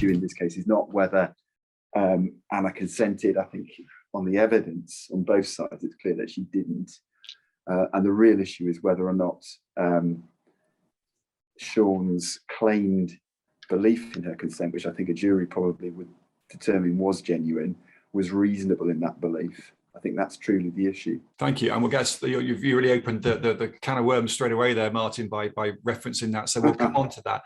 issue in this case is not whether Anna consented. I think on the evidence on both sides, it's clear that she didn't. And the real issue is whether or not Sean's claimed belief in her consent, which I think a jury probably would determine was genuine, was reasonable in that belief. I think that's truly the issue. Thank you. And we'll get, you've really opened the can of worms straight away there, Martin, by referencing that. So we'll come on to that.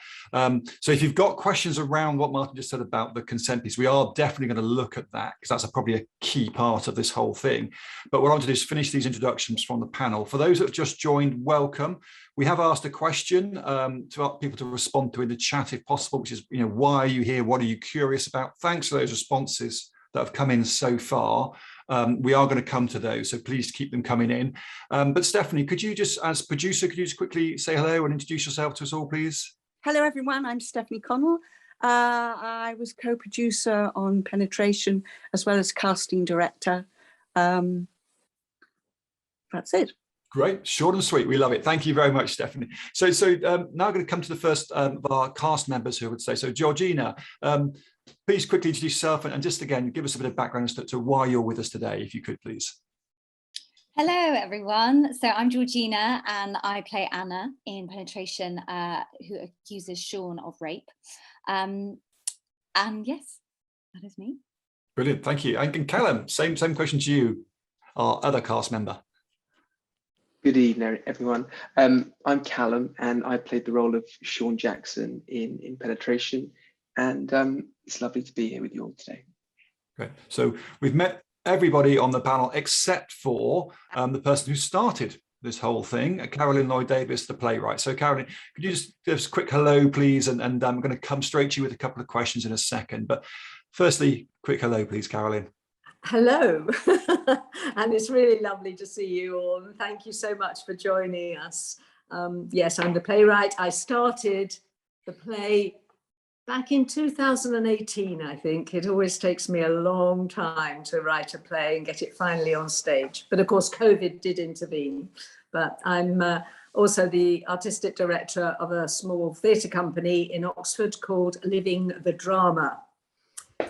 So if you've got questions around what Martin just said about the consent piece, we are definitely going to look at that, because that's probably a key part of this whole thing. But what I want to do is finish these introductions from the panel. For those that have just joined, welcome. We have asked a question to people to respond to in the chat if possible, which is, why are you here? What are you curious about? Thanks for those responses that have come in so far. We are going to come to those, so please keep them coming in. But Stephanie, could you just, as producer, could you just quickly say hello and introduce yourself to us all, please? Hello, everyone. I'm Stephanie Connell. I was co-producer on Penetration as well as casting director. That's it. Great, short and sweet. We love it. Thank you very much, Stephanie. So now I'm going to come to the first of our cast members who would say. So Georgina, please quickly introduce yourself and just again, give us a bit of background as to why you're with us today, if you could, please. Hello, everyone. So I'm Georgina and I play Anna in Penetration, who accuses Sean of rape. And yes, that is me. Brilliant, thank you. And Callum, same question to you, our other cast member. Good evening, everyone. I'm Callum and I played the role of Sean Jackson in Penetration. And it's lovely to be here with you all today. Great. So we've met everybody on the panel except for the person who started this whole thing, Carolyn Lloyd-Davis, the playwright. So Carolyn, could you just give us a quick hello, please? And I'm going to come straight to you with a couple of questions in a second. But firstly, quick hello, please, Carolyn. Hello. And it's really lovely to see you all. And thank you so much for joining us. Yes, I'm the playwright. I started the play back in 2018, I think. It always takes me a long time to write a play and get it finally on stage. But of course, COVID did intervene. But I'm also the artistic director of a small theatre company in Oxford called Living the Drama.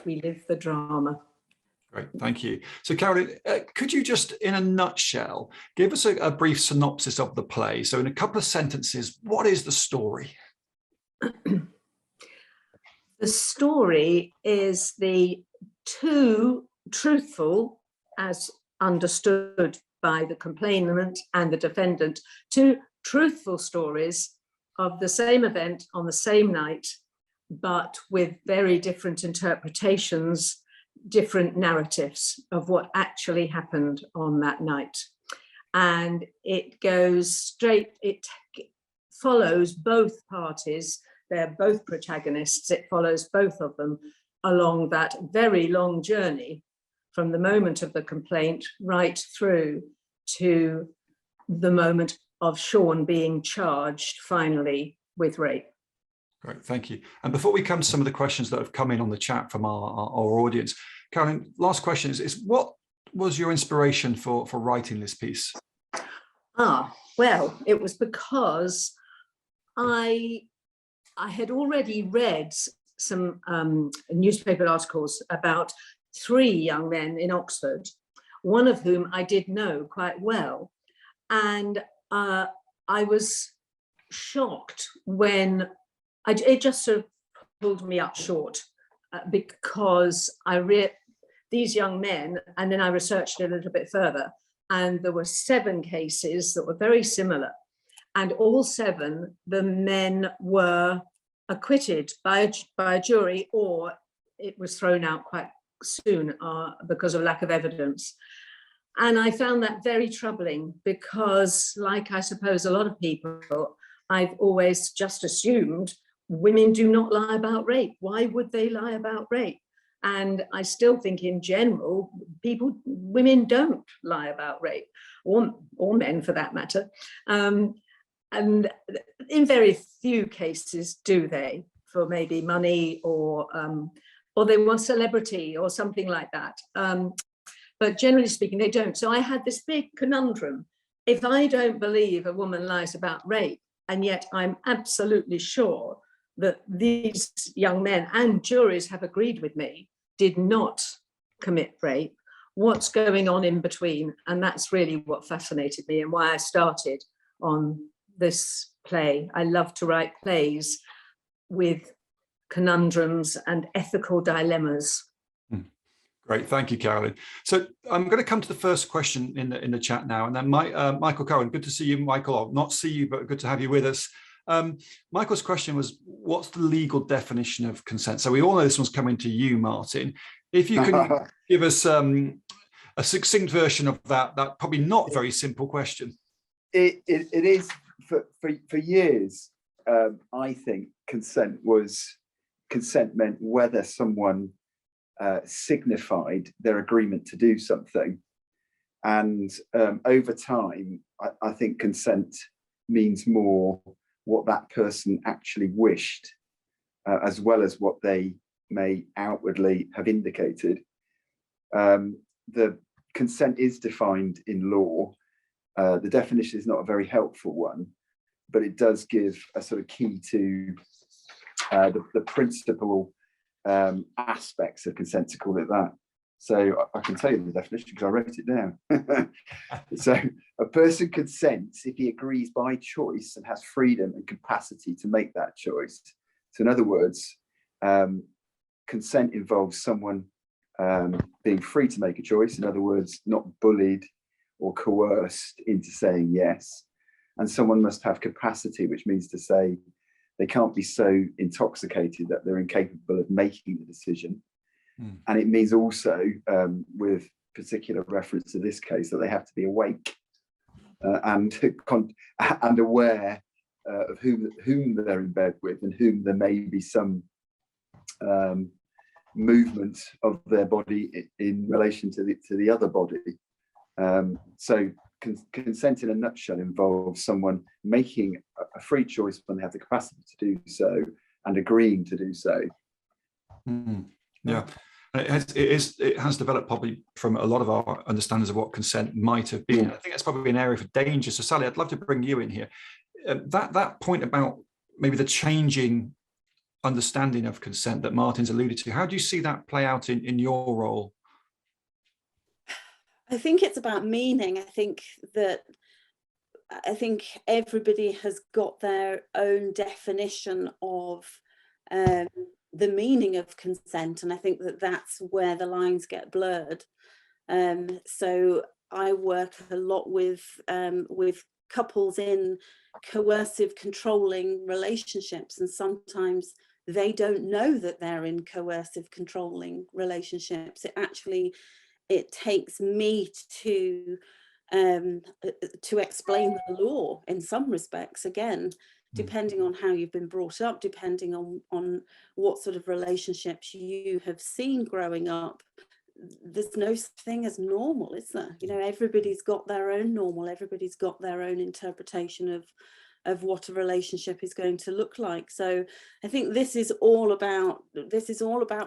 We live the drama. Great, thank you. So Carolyn, could you just, in a nutshell, give us a brief synopsis of the play? So in a couple of sentences, what is the story? The story is the two truthful, as understood by the complainant and the defendant, two truthful stories of the same event on the same night, but with very different interpretations, different narratives of what actually happened on that night. And it goes straight, it follows both parties. They're both protagonists. It follows both of them along that very long journey from the moment of the complaint right through to the moment of Sean being charged finally with rape. Great, thank you. And before we come to some of the questions that have come in on the chat from our audience, Carolyn, last question is what was your inspiration for writing this piece? Well, it was because I had already read some newspaper articles about 3 young men in Oxford, one of whom I did know quite well. And I was shocked when it just sort of pulled me up short because I read these young men and then I researched it a little bit further. And there were 7 cases that were very similar. And all 7, the men were acquitted by a jury, or it was thrown out quite soon because of lack of evidence. And I found that very troubling because, like I suppose a lot of people, I've always just assumed women do not lie about rape. Why would they lie about rape? And I still think in general, women don't lie about rape, or men for that matter. And in very few cases do they, for maybe money or they want celebrity or something like that. But generally speaking, they don't. So I had this big conundrum. If I don't believe a woman lies about rape, and yet I'm absolutely sure that these young men and juries have agreed with me did not commit rape, what's going on in between. And that's really what fascinated me and why I started on this play. I love to write plays with conundrums and ethical dilemmas. Great, thank you, Carolyn. So I'm going to come to the first question in the chat now, and then Michael Cohen. Good to see you, Michael. Or not see you, but good to have you with us. Michael's question was, what's the legal definition of consent? So we all know this one's coming to you, Martin. If you can give us a succinct version of that probably not very simple question. It is for years. I think consent meant whether someone signified their agreement to do something, and over time I think consent means more what that person actually wished, as well as what they may outwardly have indicated. The consent is defined in law. The definition is not a very helpful one, but it does give a sort of key to the principal aspects of consent, to call it that. So I can tell you the definition because I wrote it down. So a person consents if he agrees by choice and has freedom and capacity to make that choice. So in other words, consent involves someone being free to make a choice. In other words, not bullied or coerced into saying yes. And someone must have capacity, which means to say they can't be so intoxicated that they're incapable of making the decision. And it means also, with particular reference to this case, that they have to be awake and aware of whom they're in bed with, and whom there may be some movement of their body in relation to the other body. So consent in a nutshell involves someone making a free choice when they have the capacity to do so and agreeing to do so. Yeah, it has developed probably from a lot of our understandings of what consent might have been. I think that's probably an area for danger. So Sally, I'd love to bring you in here. That point about maybe the changing understanding of consent that Martin's alluded to, how do you see that play out in your role? I think it's about meaning. I think everybody has got their own definition of the meaning of consent, and I think that's where the lines get blurred. So I work a lot with couples in coercive, controlling relationships, and sometimes they don't know that they're in coercive, controlling relationships. It takes me to explain the law in some respects, again, depending on how you've been brought up, depending on what sort of relationships you have seen growing up. There's no such thing as normal, is there? You know, everybody's got their own normal, everybody's got their own interpretation of what a relationship is going to look like. So I think this is all about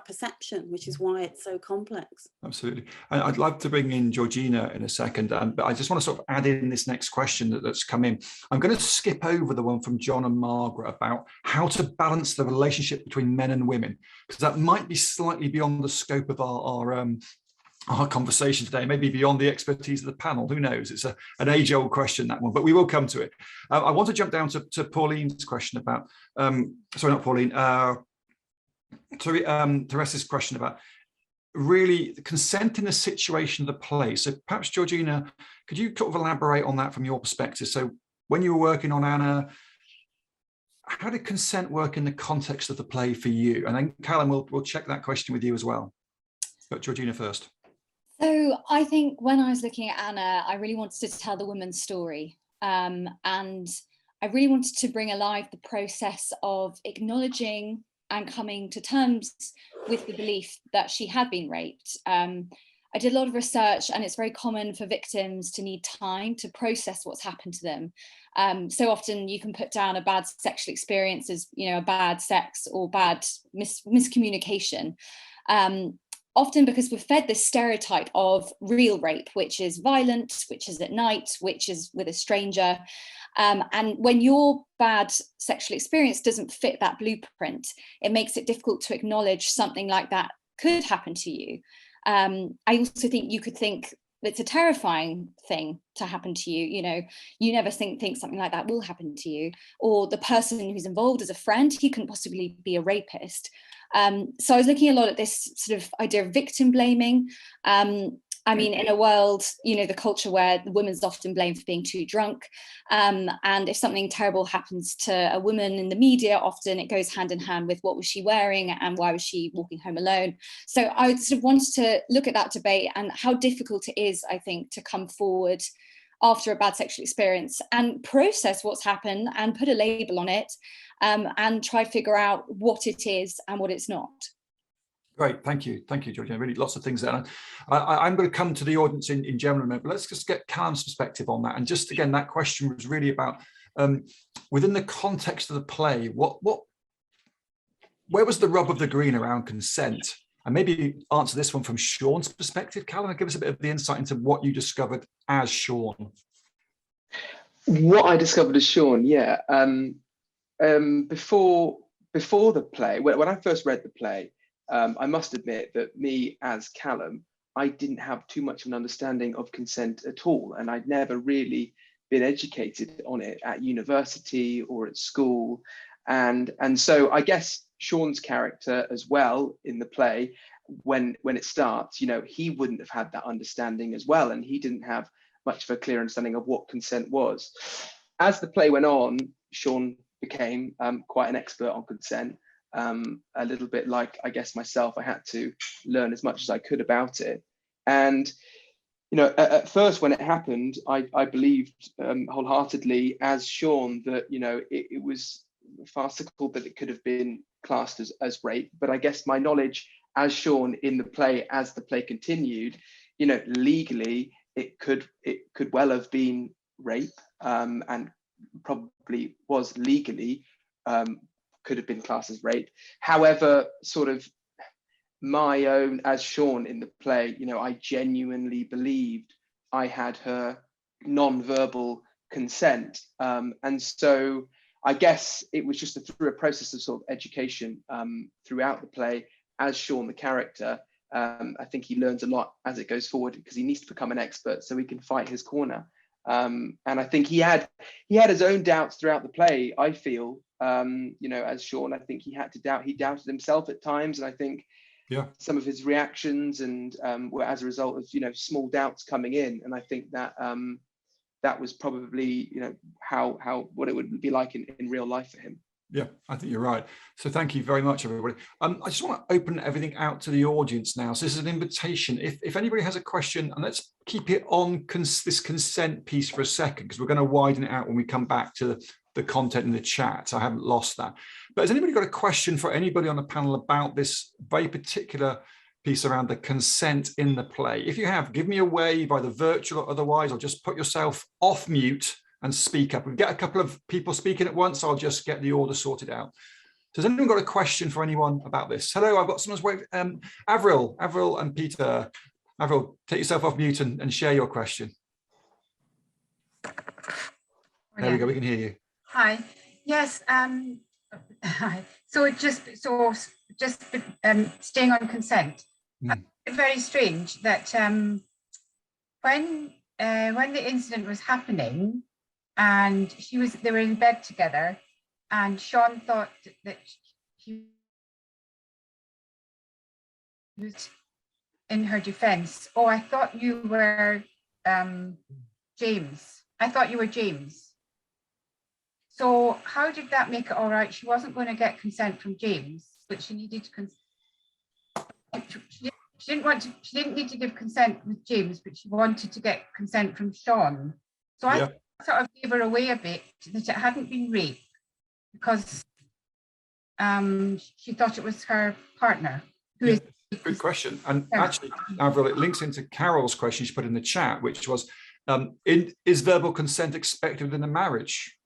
perception, which is why it's so complex. Absolutely. And I'd love to bring in Georgina in a second, but I just want to sort of add in this next question that's come in. I'm going to skip over the one from John and Margaret about how to balance the relationship between men and women, because that might be slightly beyond the scope of our conversation today, maybe beyond the expertise of the panel. Who knows? It's an age-old question, that one, but we will come to it. I want to jump down to Pauline's question about, sorry, not Pauline, Teresa's question about really consent in the situation of the play. So perhaps, Georgina, could you sort of elaborate on that from your perspective? So when you were working on Anna, how did consent work in the context of the play for you? And then Callum, we'll check that question with you as well. But Georgina first. So I think when I was looking at Anna, I really wanted to tell the woman's story. And I really wanted to bring alive the process of acknowledging and coming to terms with the belief that she had been raped. I did a lot of research, and it's very common for victims to need time to process what's happened to them. So often you can put down a bad sexual experience as, you know, a bad sex or bad miscommunication. often because we're fed this stereotype of real rape, which is violent, which is at night, which is with a stranger. And when your bad sexual experience doesn't fit that blueprint, it makes it difficult to acknowledge something like that could happen to you. I also think you could think it's a terrifying thing to happen to you. You know, you never think something like that will happen to you, or the person who's involved as a friend, he couldn't possibly be a rapist. So I was looking a lot at this sort of idea of victim blaming. I mean, in a world, you know, the culture where the woman's often blamed for being too drunk. And if something terrible happens to a woman in the media, often it goes hand in hand with what was she wearing and why was she walking home alone. So I sort of wanted to look at that debate and how difficult it is, I think, to come forward after a bad sexual experience and process what's happened and put a label on it, and try to figure out what it is and what it's not. Great, thank you, Georgina. Really, lots of things there. I'm going to come to the audience in general in a minute, but let's just get Callum's perspective on that. And just again, that question was really about within the context of the play, where was the rub of the green around consent? And maybe answer this one from Sean's perspective. Callum, give us a bit of the insight into what you discovered as Sean. What I discovered as Sean, yeah. Before the play, when I first read the play, I must admit that me as Callum, I didn't have too much of an understanding of consent at all. And I'd never really been educated on it at university or at school. And so I guess Sean's character as well in the play, when it starts, you know, he wouldn't have had that understanding as well. And he didn't have much of a clear understanding of what consent was. As the play went on, Sean became quite an expert on consent. A little bit like, I guess, myself, I had to learn as much as I could about it. And, you know, at first when it happened, I believed wholeheartedly as Sean that, you know, it was farcical that it could have been classed as rape. But I guess my knowledge as Sean in the play, as the play continued, you know, legally, it could well have been rape, and probably was legally, could have been classed as rape. However, sort of my own as Sean in the play, you know, I genuinely believed I had her non-verbal consent. And so I guess it was just through a process of sort of education throughout the play as Sean, the character. I think he learns a lot as it goes forward because he needs to become an expert so he can fight his corner. And I think he had his own doubts throughout the play, I feel. You know, as Sean, I think he doubted himself at times, and I think some of his reactions and were as a result of, you know, small doubts coming in. And I think that that was probably, you know, what it would be like in real life for him. Yeah, I think you're right. So thank you very much, everybody. I just want to open everything out to the audience now. So this is an invitation. If anybody has a question, and let's keep it on this consent piece for a second, because we're going to widen it out when we come back to the content in the chat. So I haven't lost that. But has anybody got a question for anybody on the panel about this very particular piece around the consent in the play? If you have, give me a wave, either virtual or otherwise, or just put yourself off mute and speak up. We get a couple of people speaking at once. I'll just get the order sorted out. So has anyone got a question for anyone about this? Hello, I've got someone's wave. Avril and Peter. Avril, take yourself off mute and share your question. There we go, we can hear you. Hi. Yes. Hi. So just staying on consent. It's very strange that when the incident was happening, and they were in bed together, and Sean thought that he was in her defense. Oh, I thought you were James. I thought you were James. So how did that make it all right? She wasn't going to get consent from James, but she needed to she didn't need to give consent with James, but she wanted to get consent from Sean. So I sort of gave her away a bit that it hadn't been rape because she thought it was her partner who is. Good question. And actually, Avril, it links into Carol's question she put in the chat, which was, is verbal consent expected within a marriage?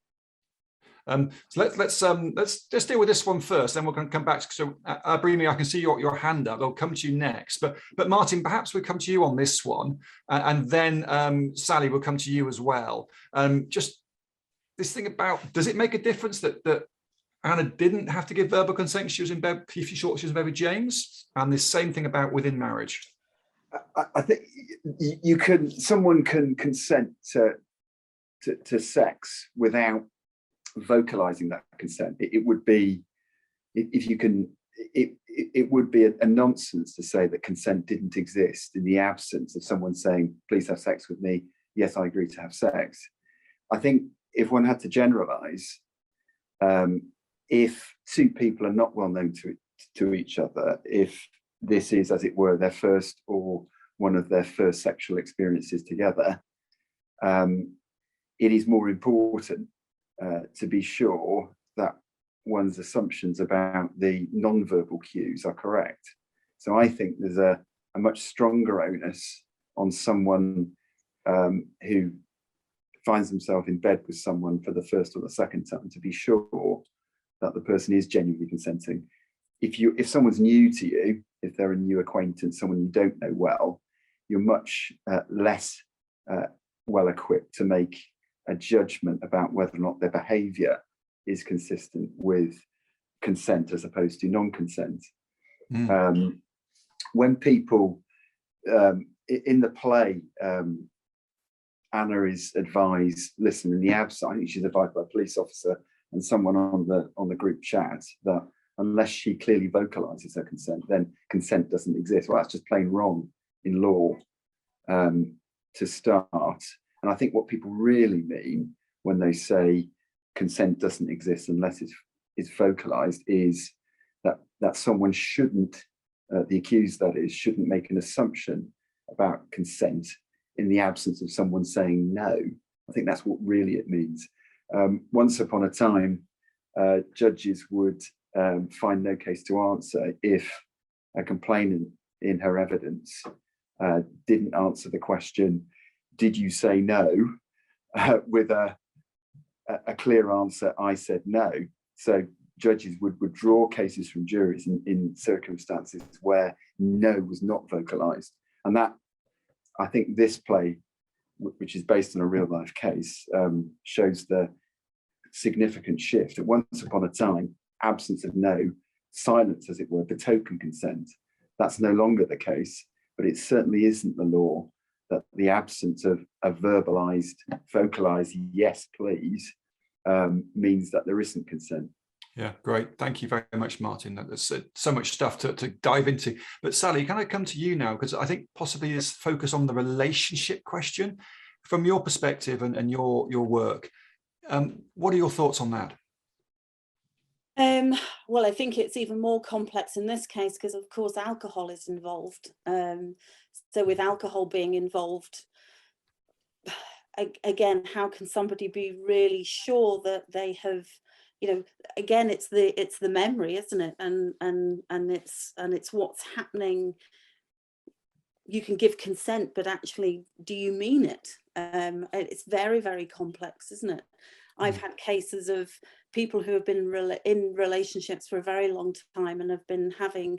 So let's just deal with this one first, then we're going to come back. So Brimi, I can see your hand up. I'll come to you next, but Martin, perhaps we'll come to you on this one, and then Sally will come to you as well. Just this thing about, does it make a difference that Anna didn't have to give verbal consent? She was in bed, she was in bed with James, and the same thing about within marriage. I think someone can consent to sex without vocalizing that consent. It would be, if you can, it would be a nonsense to say that consent didn't exist in the absence of someone saying, please have sex with me. Yes, I agree to have sex. I think if one had to generalize, if two people are not well known to each other, if this is, as it were, their first or one of their first sexual experiences together, it is more important to be sure that one's assumptions about the non-verbal cues are correct. So I think there's a much stronger onus on someone who finds himself in bed with someone for the first or the second time to be sure that the person is genuinely consenting. If someone's new to you, if they're a new acquaintance, someone you don't know well, you're much less well equipped to make a judgment about whether or not their behavior is consistent with consent as opposed to non-consent. When people in the play, Anna is advised, listen, in the absence, I think she's advised by a police officer and someone on the group chat, that unless she clearly vocalizes her consent, then consent doesn't exist. Well, that's just plain wrong in law to start. And I think what people really mean when they say consent doesn't exist unless it's vocalized is that someone shouldn't, the accused that is, shouldn't make an assumption about consent in the absence of someone saying no. I think that's what really it means. Once upon a time, judges would find no case to answer if a complainant in her evidence didn't answer the question, did you say no, with a clear answer, I said no. So judges would withdraw cases from juries in circumstances where no was not vocalized. And that, I think this play, which is based on a real life case, shows the significant shift. At once upon a time, absence of no, silence as it were, betoken consent. That's no longer the case, but it certainly isn't the law that the absence of a verbalized, vocalized yes please means that there isn't consent. Yeah, great. Thank you very much, Martin. There's so much stuff to dive into. But Sally, can I come to you now? Because I think possibly this focus on the relationship question from your perspective and your work. What are your thoughts on that? Well, I think it's even more complex in this case because, of course, alcohol is involved. So with alcohol being involved, again, how can somebody be really sure that they have, again, it's the memory, isn't it? And it's what's happening. You can give consent, but actually, do you mean it? It's very, very complex, isn't it? I've had cases of people who have been in relationships for a very long time and have been having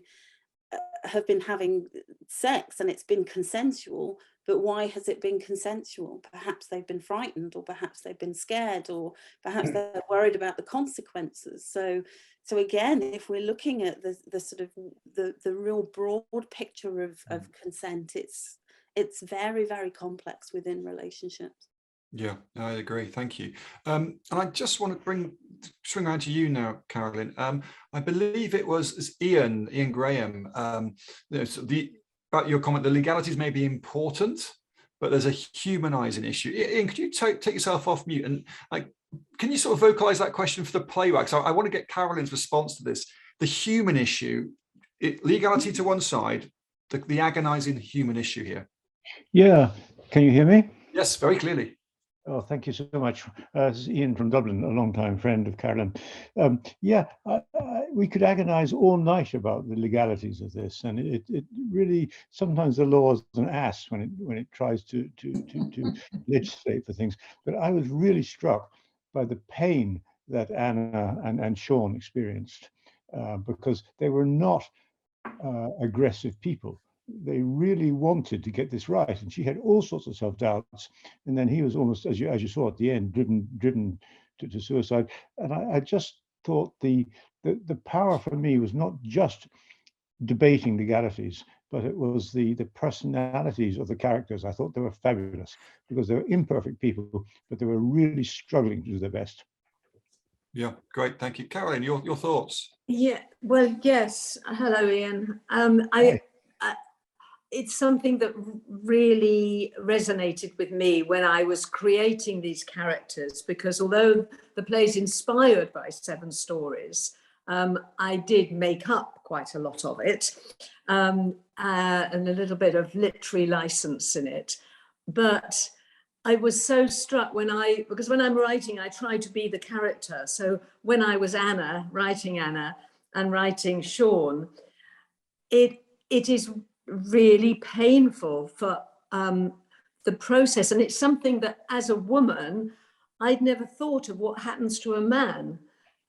sex, and it's been consensual. But why has it been consensual? Perhaps they've been frightened, or perhaps they've been scared, or perhaps they're worried about the consequences. So again, if we're looking at the sort of the real broad picture of consent, it's very, very complex within relationships. Yeah, I agree. Thank you. And I just want to swing around to you now, Carolyn. I believe it was Ian Graham. About your comment, the legalities may be important, but there's a humanizing issue. Ian, could you take yourself off mute and can you sort of vocalize that question for the playwright? So I want to get Carolyn's response to this. The human issue, legality to one side, the agonizing human issue here. Yeah, can you hear me? Yes, very clearly. Oh, thank you so much. This is Ian from Dublin, a long-time friend of Carolyn. We could agonize all night about the legalities of this, and it really, sometimes the law is an ass when it tries to legislate for things. But I was really struck by the pain that Anna and Sean experienced, because they were not aggressive people. They really wanted to get this right, and she had all sorts of self-doubts. And then he was almost, as you saw at the end, driven to suicide. And I just thought the power for me was not just debating legalities, but it was the personalities of the characters. I thought they were fabulous because they were imperfect people, but they were really struggling to do their best. Yeah, great, thank you. Caroline, your thoughts? Yeah, well, yes. Hello, Ian. It's something that really resonated with me when I was creating these characters, because although the play's inspired by 7 stories, I did make up quite a lot of it, and a little bit of literary license in it. But I was so struck because when I'm writing, I try to be the character. So when I was Anna and writing Sean, it is really painful for the process. And it's something that as a woman, I'd never thought of what happens to a man.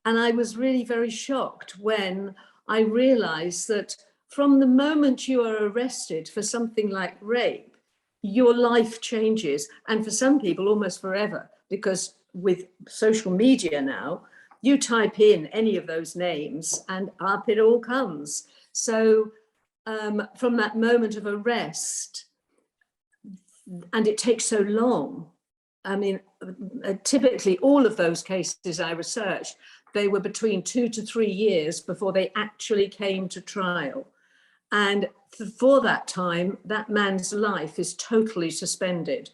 And I was really very shocked when I realized that from the moment you are arrested for something like rape, your life changes. And for some people, almost forever, because with social media now, you type in any of those names and up it all comes. So from that moment of arrest, and it takes so long. I mean, typically all of those cases I researched, they were between 2 to 3 years before they actually came to trial. And for that time, that man's life is totally suspended.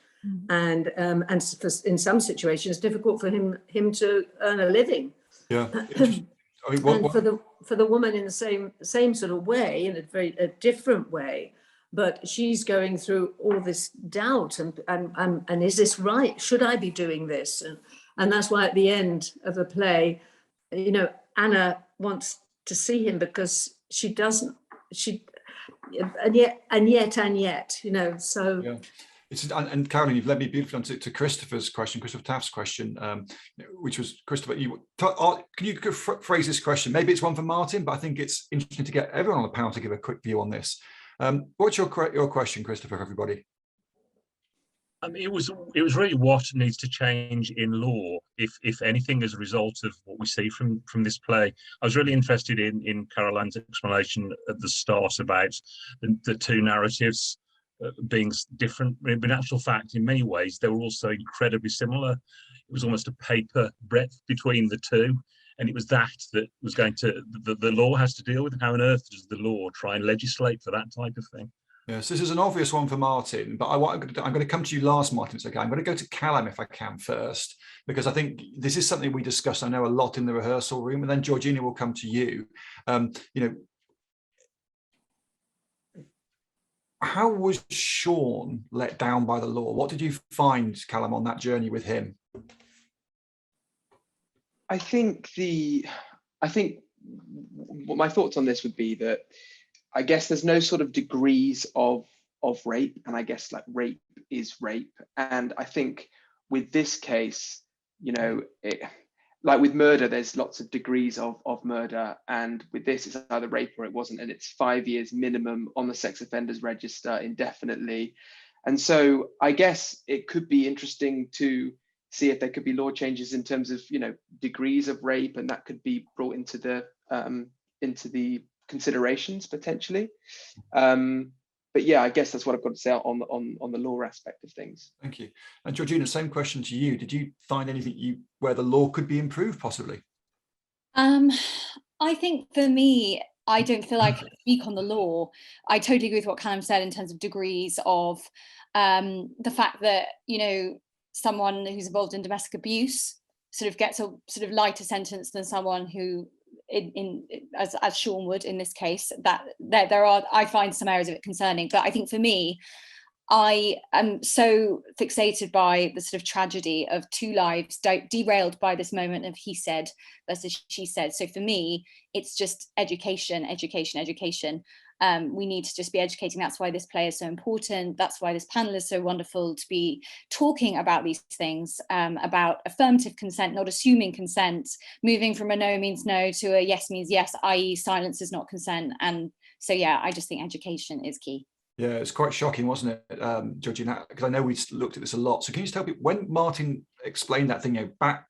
And in some situations, difficult for him to earn a living. Yeah. I mean, and for the woman in the same sort of way, in a different way, but she's going through all this doubt and is this right? Should I be doing this? And that's why at the end of the play, you know, Anna wants to see him because she doesn't. And yet, you know. So. Yeah. And Caroline, you've led me beautifully on to Christopher Taft's question, which was, Christopher, can you phrase this question? Maybe it's one for Martin, but I think it's interesting to get everyone on the panel to give a quick view on this. What's your question, Christopher, everybody? It was really what needs to change in law, if anything, as a result of what we see from this play. I was really interested in Caroline's explanation at the start about the 2 narratives being different. In actual fact, in many ways, they were also incredibly similar. It was almost a paper breadth between the 2. And it was that was going to, the law has to deal with. How on earth does the law try and legislate for that type of thing? Yes, this is an obvious one for Martin, but I'm going to come to you last, Martin. It's okay. I'm going to go to Callum if I can first, because I think this is something we discussed, I know, a lot in the rehearsal room, and then Georgina will come to you. You know, how was Sean let down by the law? What did you find, Callum, on that journey with him? I think what my thoughts on this would be that I guess there's no sort of degrees of rape, and I guess like rape is rape. And I think with this case, you know, like with murder, there's lots of degrees of murder, and with this, it's either rape or it wasn't, and it's 5 years minimum on the sex offenders register indefinitely. And so I guess it could be interesting to see if there could be law changes in terms of, you know, degrees of rape, and that could be brought into the considerations potentially. But yeah, I guess that's what I've got to say on the law aspect of things. Thank you. And Georgina, same question to you. Did you find anything where the law could be improved possibly? I think for me, I don't feel I can speak on the law. I totally agree with what Callum said in terms of degrees of the fact that, you know, someone who's involved in domestic abuse sort of gets a sort of lighter sentence than someone who as Sean would in this case. That there are, I find some areas of it concerning, but I think for me, I am so fixated by the sort of tragedy of 2 lives derailed by this moment of he said versus she said. So for me, it's just education. We need to just be educating. That's why this play is so important. That's why this panel is so wonderful, to be talking about these things, about affirmative consent, not assuming consent, moving from a no means no to a yes means yes, i.e. silence is not consent. And so, yeah, I just think education is key. Yeah, it's quite shocking, wasn't it, Georgina? Because I know we looked at this a lot. So can you just tell me, when Martin explained that thing, back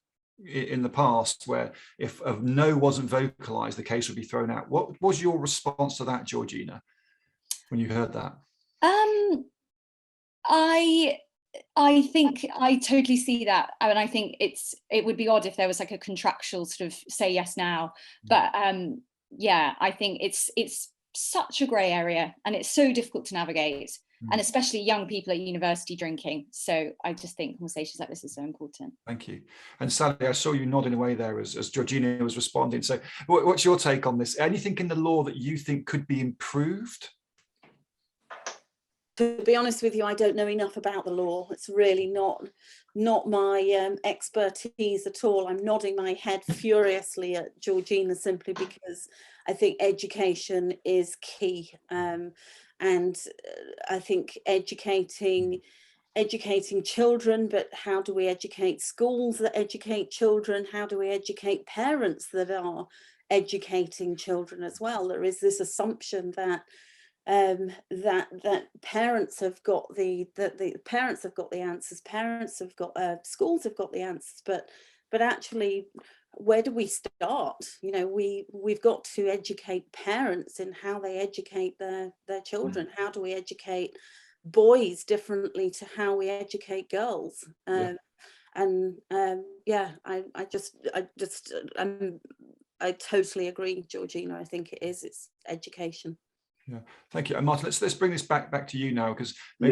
in the past, where if a no wasn't vocalized, the case would be thrown out. What was your response to that, Georgina, when you heard that? I think I totally see that. I mean, I think it would be odd if there was like a contractual sort of say yes now. But yeah, I think it's such a grey area, and it's so difficult to navigate, and especially young people at university drinking. So I just think conversations like this are so important. Thank you. And Sally, I saw you nodding away there as Georgina was responding. So what's your take on this? Anything in the law that you think could be improved? To be honest with you, I don't know enough about the law. It's really not my expertise at all. I'm nodding my head furiously at Georgina simply because I think education is key. And I think educating children, but how do we educate schools that educate children? How do we educate parents that are educating children as well? There is this assumption that that parents have got the parents have got the answers, schools have got the answers, but actually, where do we start? You know, we've got to educate parents in how they educate their children. How do we educate boys differently to how we educate girls? Yeah, I totally agree, Georgina. I think it's education. Yeah, thank you. And Martin, let's bring this back to you now, because I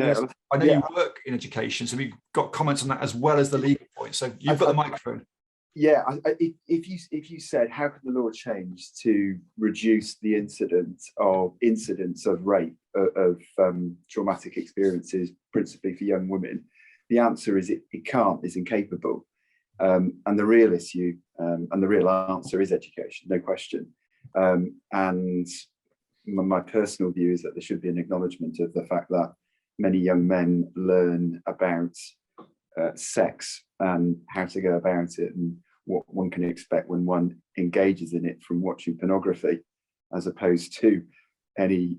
know you work in education, so we've got comments on that as well as the legal points. So you've got the microphone. Yeah, if you said, how can the law change to reduce the incidence of rape, of traumatic experiences, principally for young women, the answer is it can't, it's incapable. And the real issue and the real answer is education, no question. And my personal view is that there should be an acknowledgement of the fact that many young men learn about sex and how to go about it and what one can expect when one engages in it from watching pornography, as opposed to any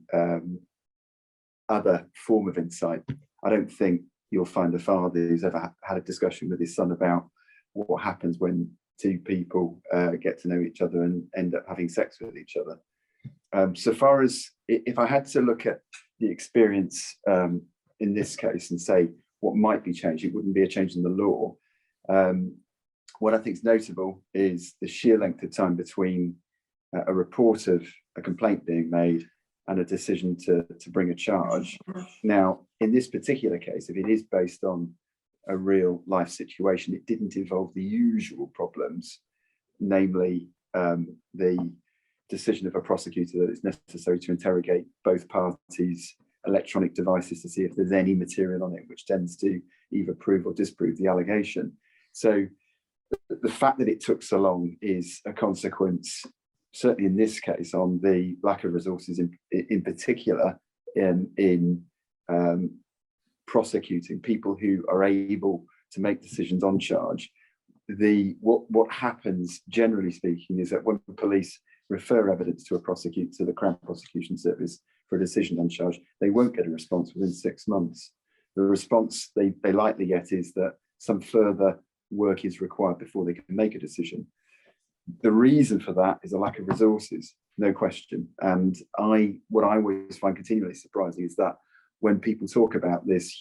other form of insight. I don't think you'll find a father who's ever had a discussion with his son about what happens when two people get to know each other and end up having sex with each other. So far as, if I had to look at the experience in this case and say what might be changed, it wouldn't be a change in the law. What I think is notable is the sheer length of time between a report of a complaint being made and a decision to bring a charge. Now, in this particular case, if it is based on a real life situation, it didn't involve the usual problems, namely the decision of a prosecutor that it's necessary to interrogate both parties' electronic devices to see if there's any material on it which tends to either prove or disprove the allegation. So the fact that it took so long is a consequence, certainly in this case, on the lack of resources in particular in prosecuting people who are able to make decisions on charge. What happens, generally speaking, is that when the police refer evidence to the Crown Prosecution Service for a decision on charge, they won't get a response within 6 months. The response they likely get is that some further work is required before they can make a decision. The reason for that is a lack of resources, no question. And what I always find continually surprising is that when people talk about this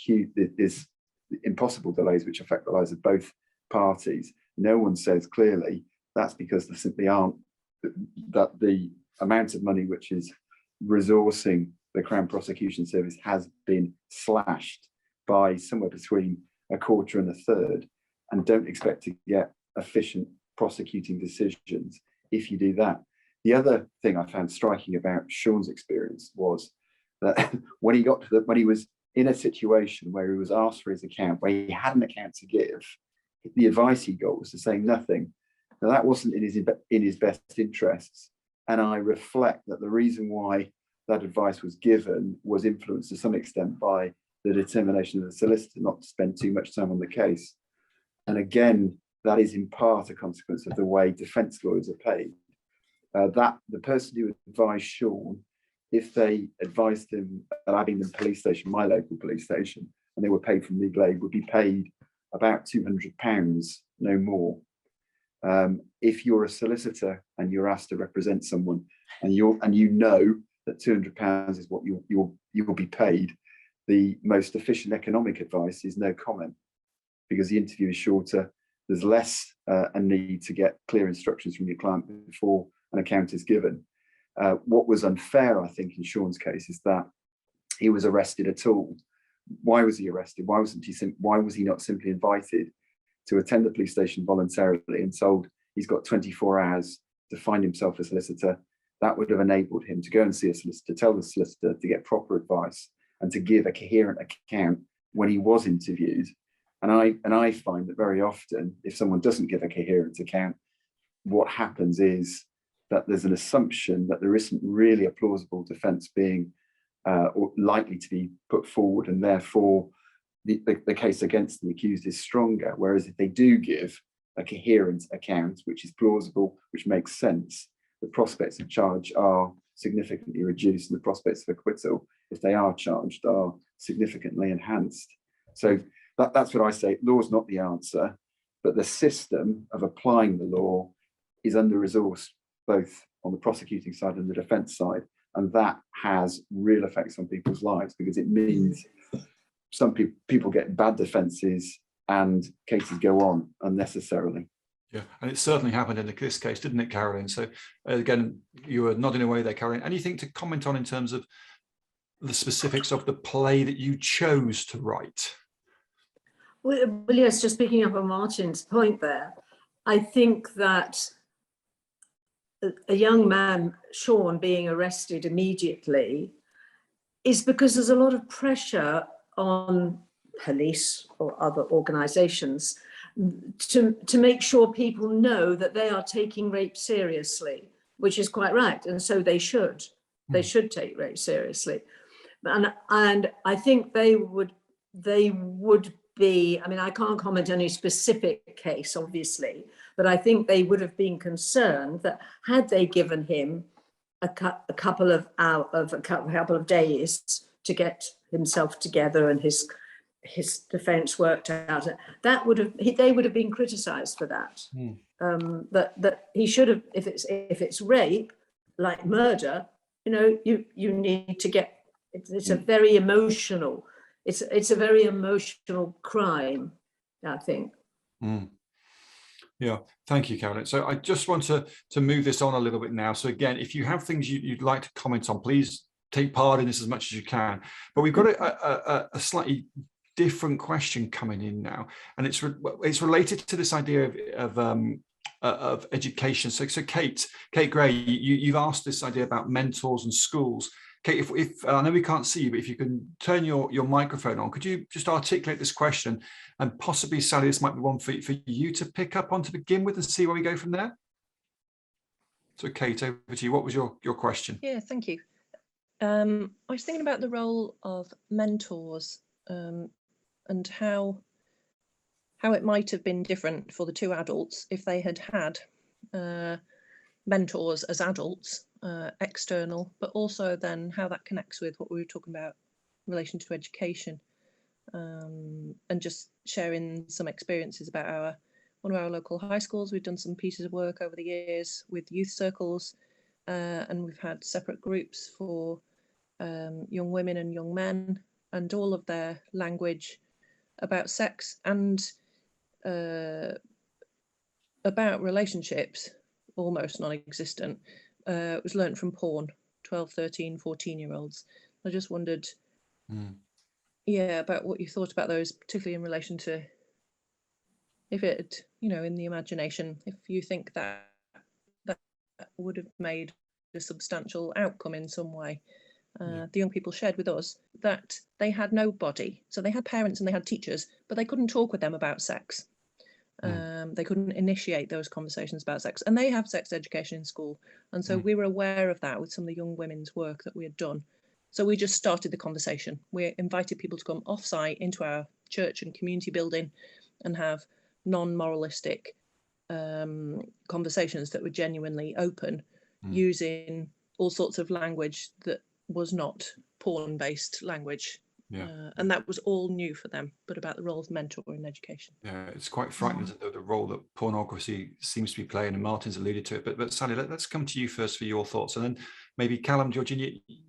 impossible delays which affect the lives of both parties, no one says clearly that's because there simply aren't, that the amount of money which is resourcing the Crown Prosecution Service has been slashed by somewhere between a quarter and a third, and don't expect to get efficient prosecuting decisions if you do that. The other thing I found striking about Sean's experience was that when he was in a situation where he was asked for his account, where he had an account to give, the advice he got was to say nothing. Now that wasn't in his best interests, and I reflect that the reason why that advice was given was influenced to some extent by the determination of the solicitor not to spend too much time on the case. And again, that is in part a consequence of the way defence lawyers are paid. That the person who advised Sean, if they advised him at Abingdon Police Station, my local police station, and they were paid from legal aid, would be paid about £200, no more. If you're a solicitor and you're asked to represent someone, and you know that £200 is what you'll be paid, the most efficient economic advice is no comment, because the interview is shorter. There's less a need to get clear instructions from your client before an account is given. What was unfair, I think, in Sean's case is that he was arrested at all. Why was he arrested? Why was he not simply invited to attend the police station voluntarily and told he's got 24 hours to find himself a solicitor? That would have enabled him to go and see a solicitor, tell the solicitor to get proper advice and to give a coherent account when he was interviewed. And I find that very often, if someone doesn't give a coherent account, what happens is that there's an assumption that there isn't really a plausible defence being or likely to be put forward, and therefore the case against the accused is stronger. Whereas if they do give a coherent account, which is plausible, which makes sense, the prospects of charge are significantly reduced, and the prospects of acquittal, if they are charged, are significantly enhanced. So that's what I say. Law's not the answer, but the system of applying the law is under-resourced, both on the prosecuting side and the defence side, and that has real effects on people's lives, because it means some people get bad defences and cases go on unnecessarily. Yeah, and it certainly happened in this case, didn't it, Caroline? So again, you were nodding away there, Caroline. Anything to comment on in terms of the specifics of the play that you chose to write? Well, yes, just picking up on Martin's point there, I think that a young man, Sean, being arrested immediately is because there's a lot of pressure on police or other organisations to make sure people know that they are taking rape seriously, which is quite right, and so they should. They should take rape seriously, and I think they would be. I mean, I can't comment on any specific case, obviously, but I think they would have been concerned that had they given him a couple of days to get himself together and his defence worked out, they would have been criticised for that. That he should have, if it's rape, like murder, you need to get. It's a very emotional. It's a very emotional crime, I think. Yeah, thank you, Caroline. So I just want to move this on a little bit now. So again, if you have things you'd like to comment on, please take part in this as much as you can. But we've got a slightly different question coming in now, and it's related to this idea of education. So Kate Gray, you've asked this idea about mentors and schools. Kate, if I know we can't see you, but if you can turn your microphone on, could you just articulate this question? And possibly, Sally, this might be one for you to pick up on to begin with and see where we go from there. So Kate, over to you. What was your question? Yeah, thank you. I was thinking about the role of mentors and how it might have been different for the two adults if they had had mentors as adults, external, but also then how that connects with what we were talking about in relation to education, and just sharing some experiences about one of our local high schools. We've done some pieces of work over the years with youth circles, and we've had separate groups for young women and young men, and all of their language about sex and about relationships, almost non-existent, was learnt from porn, 12, 13, 14-year-olds. I just wondered, about what you thought about those, particularly in relation to if it, in the imagination, if you think that would have made a substantial outcome in some way. The young people shared with us that they had nobody. So they had parents and they had teachers, but they couldn't talk with them about sex. They couldn't initiate those conversations about sex, and they have sex education in school. And so we were aware of that with some of the young women's work that we had done. So we just started the conversation. We invited people to come off-site into our church and community building and have non-moralistic conversations that were genuinely open, using all sorts of language that was not porn-based language. And that was all new for them, but about the role of mentor in education. Yeah, it's quite frightening, the role that pornography seems to be playing, and Martin's alluded to it. But Sally, let's come to you first for your thoughts, and then maybe Callum, Georgina,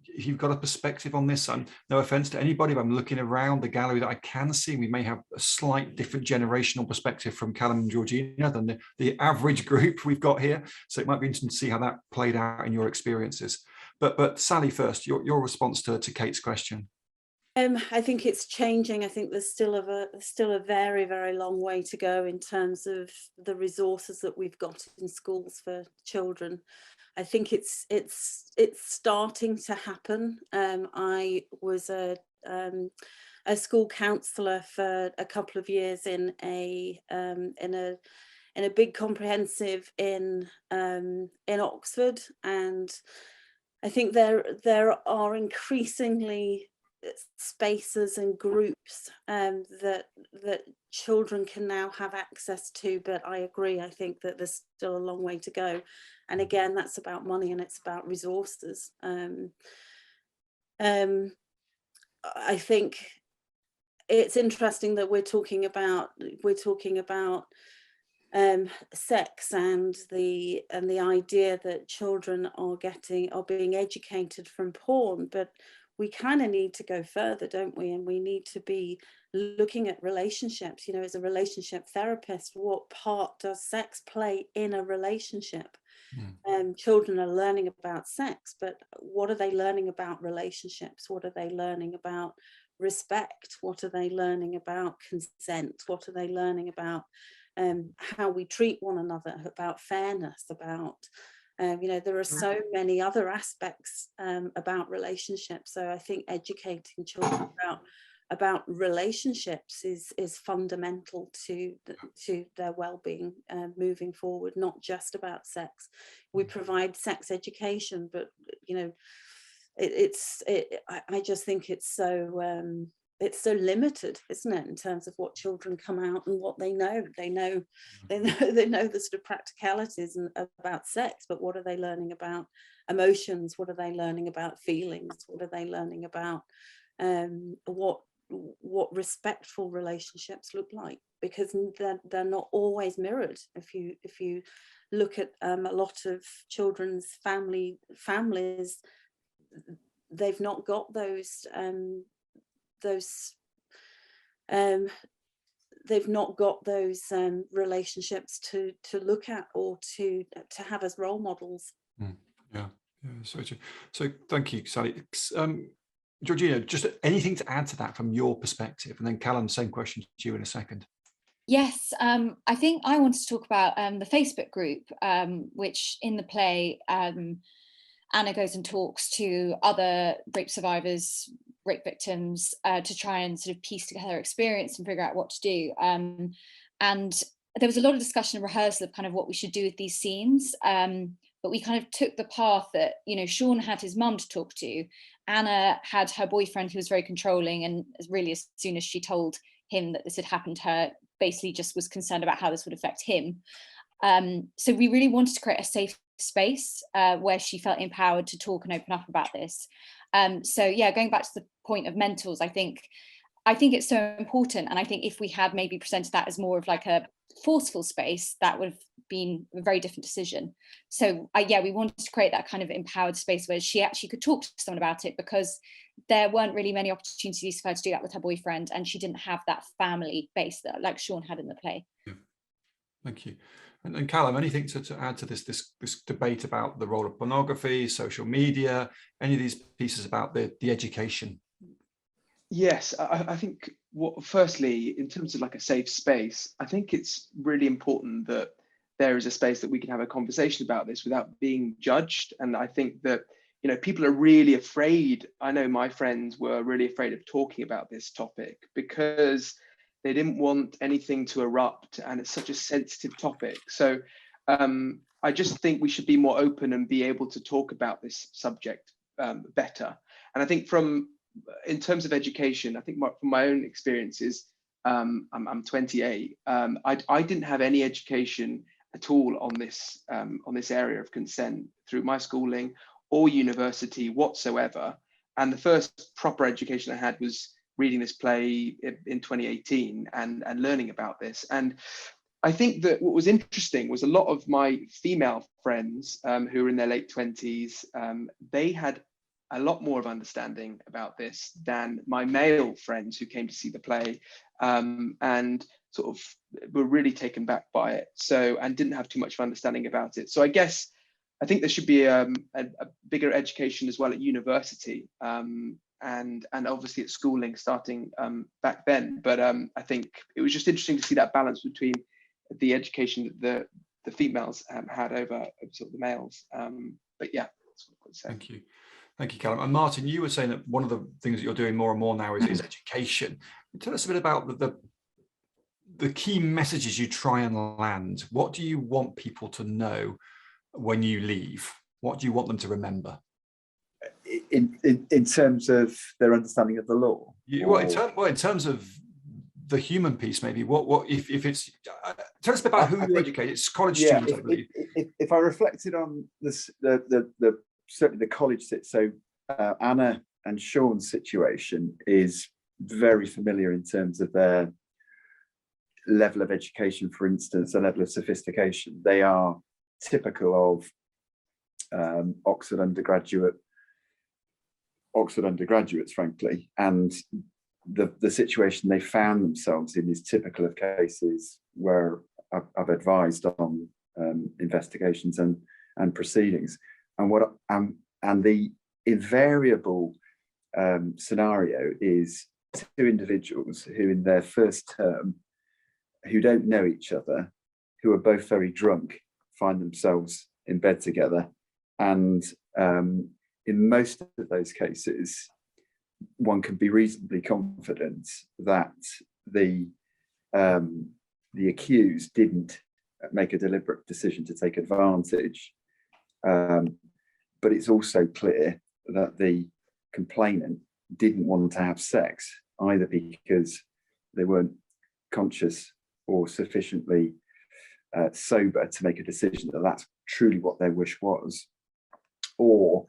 if you've got a perspective on this. No offence to anybody, but I'm looking around the gallery that I can see. We may have a slight different generational perspective from Callum and Georgina than the average group we've got here. So it might be interesting to see how that played out in your experiences. But Sally, first, your response to Kate's question. I think it's changing. I think there's still a very, very long way to go in terms of the resources that we've got in schools for children. I think it's starting to happen. I was a school counsellor for a couple of years in a big comprehensive in Oxford, and I think there are increasingly spaces and groups that children can now have access to. But I agree, I think that there's still a long way to go, and again, that's about money and it's about resources. I think it's interesting that we're talking about sex and the idea that children are being educated from porn, but we kind of need to go further, don't we? And we need to be looking at relationships. You know, as a relationship therapist, what part does sex play in a relationship? Children are learning about sex, but what are they learning about relationships? What are they learning about respect? What are they learning about consent? What are they learning about how we treat one another, about fairness, about there are so many other aspects about relationships. So I think educating children about relationships is fundamental to their well-being moving forward, not just about sex. We provide sex education, but I just think it's so limited, isn't it, in terms of what children come out and what they know. They know the sort of practicalities about sex, but what are they learning about emotions? What are they learning about feelings? What are they learning about what respectful relationships look like? Because they're not always mirrored. If you look at a lot of children's families, they've not got they've not got those relationships to look at or to have as role models. Yeah, so thank you, Sally. Georgina, just anything to add to that from your perspective, and then Callum, same question to you in a second. Yes, I think I wanted to talk about the Facebook group, which in the play Anna goes and talks to other rape survivors, rape victims, to try and sort of piece together her experience and figure out what to do. And there was a lot of discussion and rehearsal of kind of what we should do with these scenes. But we kind of took the path that, Sean had his mum to talk to. Anna had her boyfriend who was very controlling, and really as soon as she told him that this had happened to her, basically just was concerned about how this would affect him. So we really wanted to create a safe space where she felt empowered to talk and open up about this. So yeah, going back to the point of mentors, I think it's so important. And I think if we had maybe presented that as more of like a forceful space, that would have been a very different decision. So we wanted to create that kind of empowered space where she actually could talk to someone about it, because there weren't really many opportunities for her to do that with her boyfriend, and she didn't have that family base that like Sean had in the play. Yeah. Thank you. And Callum, anything to add to this debate about the role of pornography, social media, any of these pieces about the education? Yes, I think firstly, in terms of like a safe space, I think it's really important that there is a space that we can have a conversation about this without being judged. And I think that, people are really afraid. I know my friends were really afraid of talking about this topic because they didn't want anything to erupt, and it's such a sensitive topic. So I just think we should be more open and be able to talk about this subject better. And I think in terms of education, I think from my own experiences, I'm 28. I didn't have any education at all on this area of consent through my schooling or university whatsoever. And the first proper education I had was reading this play in 2018 and learning about this. And I think that what was interesting was a lot of my female friends who were in their late 20s, they had a lot more of understanding about this than my male friends who came to see the play, and sort of were really taken back by it. So, and didn't have too much of understanding about it. So I think there should be a bigger education as well at university, and obviously at schooling starting back then. But I think it was just interesting to see that balance between the education that the females had over sort of the males. But yeah, that's what I would say. Thank you. Thank you, Callum. And Martin, you were saying that one of the things that you're doing more and more now is education. Tell us a bit about the key messages you try and land. What do you want people to know when you leave? What do you want them to remember? In terms of their understanding of the law? In terms of the human piece, maybe. What if it's tell us a bit about who you educate? It's college students, I believe. If I reflected on this, certainly the college so Anna and Sean's situation is very familiar in terms of their level of education, for instance, a level of sophistication. They are typical of Oxford undergraduates, frankly, and the situation they found themselves in is typical of cases where I've advised on investigations and proceedings, and the invariable scenario is two individuals who in their first term, who don't know each other, who are both very drunk, find themselves in bed together. And in most of those cases, one can be reasonably confident that the accused didn't make a deliberate decision to take advantage. But it's also clear that the complainant didn't want to have sex, either because they weren't conscious or sufficiently sober to make a decision that that's truly what their wish was, or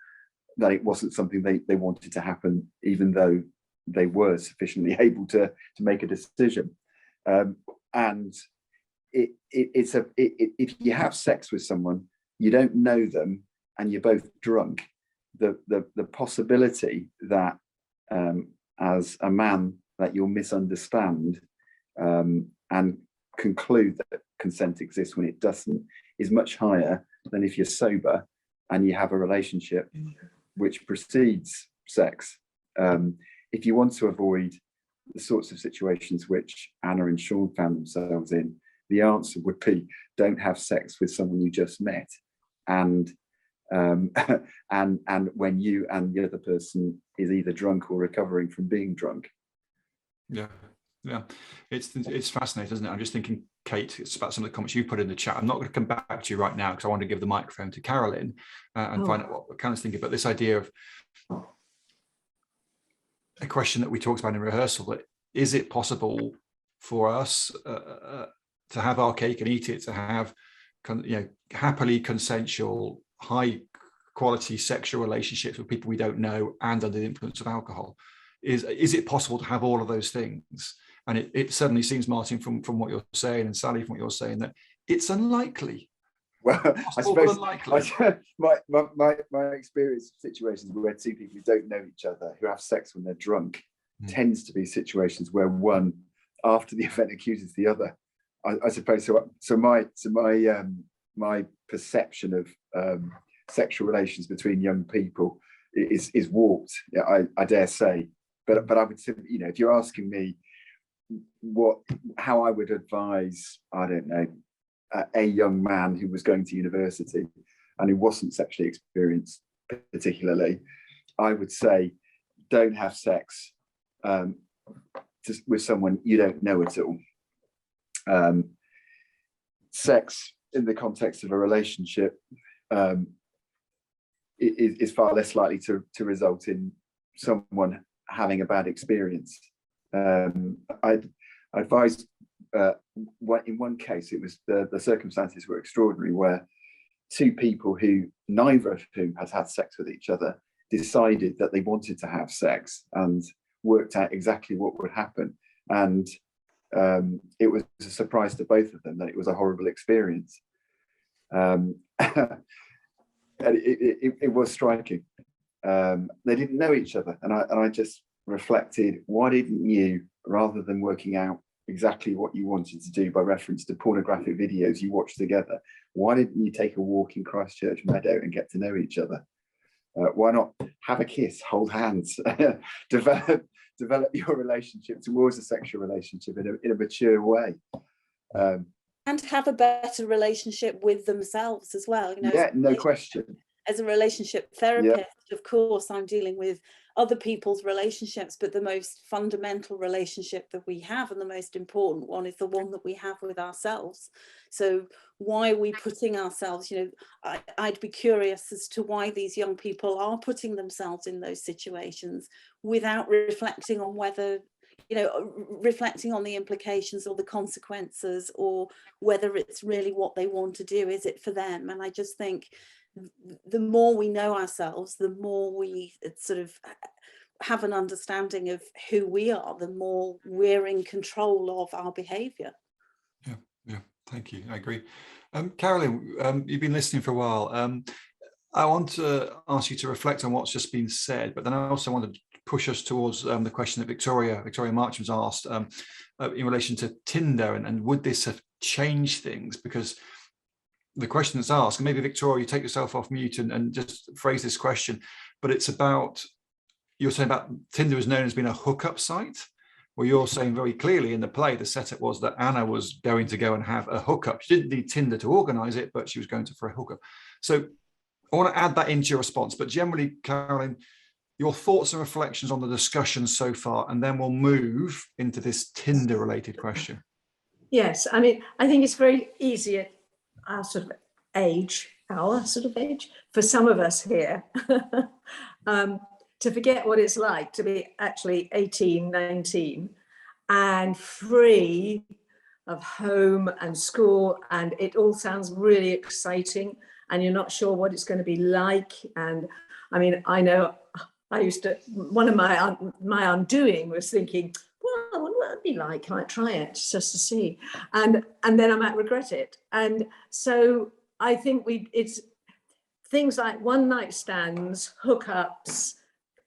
that it wasn't something they wanted to happen, even though they were sufficiently able to make a decision. And if you have sex with someone, you don't know them, and you're both drunk, the possibility that as a man that you'll misunderstand and conclude that consent exists when it doesn't is much higher than if you're sober and you have a relationship which precedes sex. If you want to avoid the sorts of situations which Anna and Sean found themselves in, the answer would be don't have sex with someone you just met, and when you and the other person is either drunk or recovering from being drunk. Yeah, it's fascinating, isn't it? I'm just thinking, Kate, it's about some of the comments you put in the chat. I'm not going to come back to you right now because I want to give the microphone to Carolyn and find out what Carolyn's thinking about this idea of a question that we talked about in rehearsal, that is it possible for us to have our cake and eat it, to have happily consensual, high quality sexual relationships with people we don't know and under the influence of alcohol? Is it possible to have all of those things? And it certainly seems, Martin, from what you're saying, and Sally, from what you're saying, that it's unlikely. Well, I suppose my experience of situations where two people who don't know each other, who have sex when they're drunk, tends to be situations where one, after the event, accuses the other. I suppose so. My perception of sexual relations between young people is warped. Yeah, I dare say. But I would say, if you're asking me how I would advise, I don't know, a young man who was going to university and who wasn't sexually experienced particularly, I would say don't have sex with someone you don't know at all. Sex in the context of a relationship is far less likely to result in someone having a bad experience. I advised in one case, it was the circumstances were extraordinary, where two people who neither of whom has had sex with each other decided that they wanted to have sex and worked out exactly what would happen. And it was a surprise to both of them that it was a horrible experience. And it was striking. They didn't know each other, and I just reflected, why didn't you, rather than working out exactly what you wanted to do by reference to pornographic videos you watched together, why didn't you take a walk in Christchurch Meadow and get to know each other? Why not have a kiss, hold hands, develop your relationship towards a sexual relationship in a mature way, and have a better relationship with themselves as well. You know, yeah, no question. As a relationship therapist, of course, I'm dealing with other people's relationships, but the most fundamental relationship that we have, and the most important one, is the one that we have with ourselves. So why are we putting ourselves, you know, I'd be curious as to why these young people are putting themselves in those situations without reflecting on whether, you know, reflecting on the implications or the consequences, or whether it's really what they want to do. Is it for them? And I just think the more we know ourselves, the more we sort of have an understanding of who we are, the more we're in control of our behaviour. Yeah, thank you. I agree. Carolyn, you've been listening for a while. I want to ask you to reflect on what's just been said, but then I also want to push us towards the question that Victoria Marcham's asked in relation to Tinder, and would this have changed things? Because the question that's asked, and maybe Victoria, you take yourself off mute and just phrase this question, but it's about, you're saying about Tinder is known as being a hookup site. Well, you're saying very clearly in the play, the setup was that Anna was going to go and have a hookup. She didn't need Tinder to organize it, but she was going for a hookup. So I want to add that into your response, but generally, Carolyn, your thoughts and reflections on the discussion so far, and then we'll move into this Tinder related question. Yes, I mean, I think it's very easy at our sort of age, for some of us here, to forget what it's like to be actually 18, 19 and free of home and school, and it all sounds really exciting and you're not sure what it's going to be like. And I mean, I know I used to, one of my undoing was thinking, well, I wonder what it'd be like, I might try it just to see, and then I might regret it. And so I think it's things like one night stands, hookups,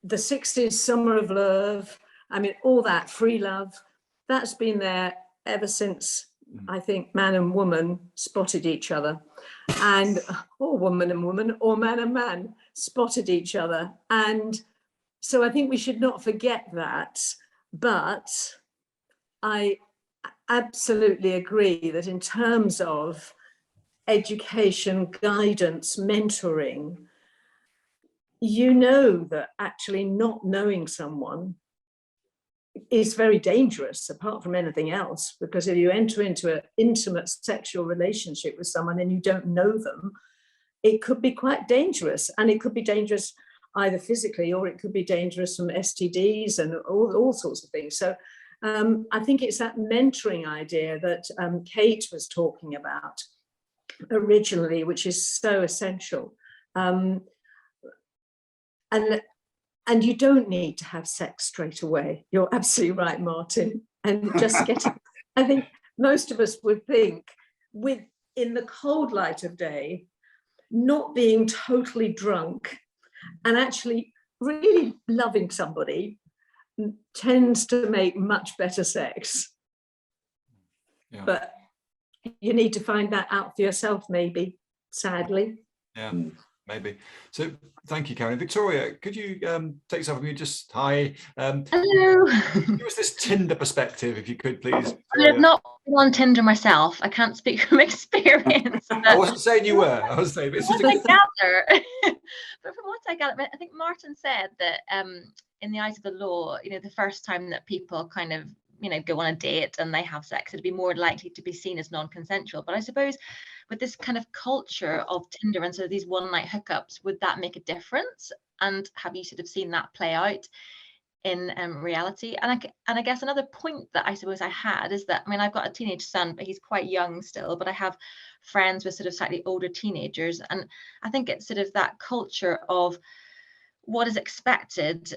the 60s summer of love, I mean, all that free love, that's been there ever since I think man and woman spotted each other, and or woman and woman, or man and man spotted each other. And so I think we should not forget that. But I absolutely agree that in terms of education, guidance, mentoring, you know that actually not knowing someone is very dangerous apart from anything else, because if you enter into an intimate sexual relationship with someone and you don't know them, it could be quite dangerous, and it could be dangerous either physically, or it could be dangerous from STDs and all sorts of things. So I think it's that mentoring idea that Kate was talking about originally, which is so essential. And you don't need to have sex straight away. You're absolutely right, Martin. And just I think most of us would think, in the cold light of day, not being totally drunk and actually really loving somebody tends to make much better sex. Yeah. But you need to find that out for yourself, maybe, sadly. Yeah. Maybe. So thank you, Karen. Victoria, could you take yourself off mute? Just hi. Hello. Give us this Tinder perspective, if you could, please. I've not been on Tinder myself. I can't speak from experience. I wasn't saying you were. I was saying, but from what I gather, but from what I gather, I think Martin said that in the eyes of the law, you know, the first time that people kind of go on a date and they have sex, it'd be more likely to be seen as non-consensual. But I suppose with this kind of culture of Tinder and sort of these one-night hookups, would that make a difference? And have you sort of seen that play out in reality? And I guess another point that I suppose I had is that, I mean, I've got a teenage son, but he's quite young still, but I have friends with sort of slightly older teenagers. And I think it's sort of that culture of what is expected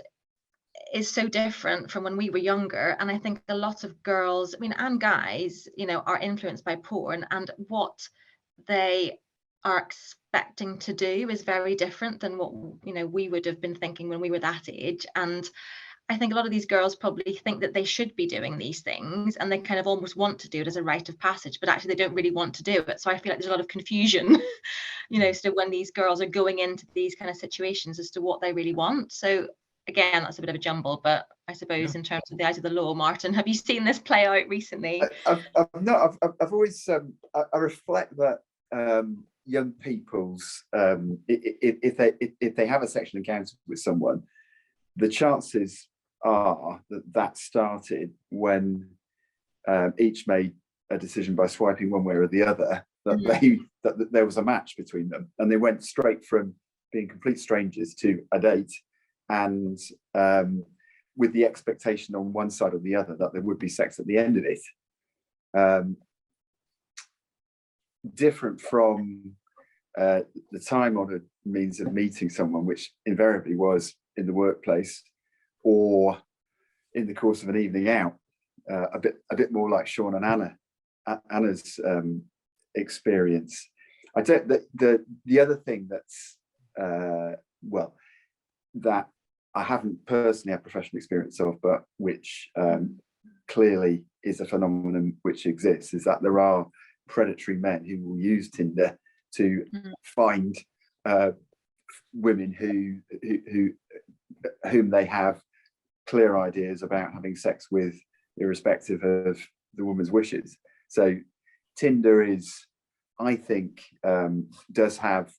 is so different from when we were younger. And I think a lot of girls, I mean, and guys, are influenced by porn, and what they are expecting to do is very different than what, we would have been thinking when we were that age. And I think a lot of these girls probably think that they should be doing these things, and they kind of almost want to do it as a rite of passage, but actually they don't really want to do it. So I feel like there's a lot of confusion, so when these girls are going into these kind of situations as to what they really want. So again, that's a bit of a jumble, but I suppose in terms of the eyes of the law, Martin, have you seen this play out recently? I've always, I reflect that young people's, if they have a sexual encounter with someone, the chances are that started when each made a decision by swiping one way or the other, that there was a match between them, and they went straight from being complete strangers to a date, and with the expectation on one side or the other that there would be sex at the end of it. Different from the time-honoured means of meeting someone, which invariably was in the workplace or in the course of an evening out, a bit more like Sean and Anna's experience. I don't. The other thing that's that I haven't personally had professional experience of, but which clearly is a phenomenon which exists, is that there are predatory men who will use Tinder to find women whom they have clear ideas about having sex with, irrespective of the woman's wishes. So Tinder is, I think, does have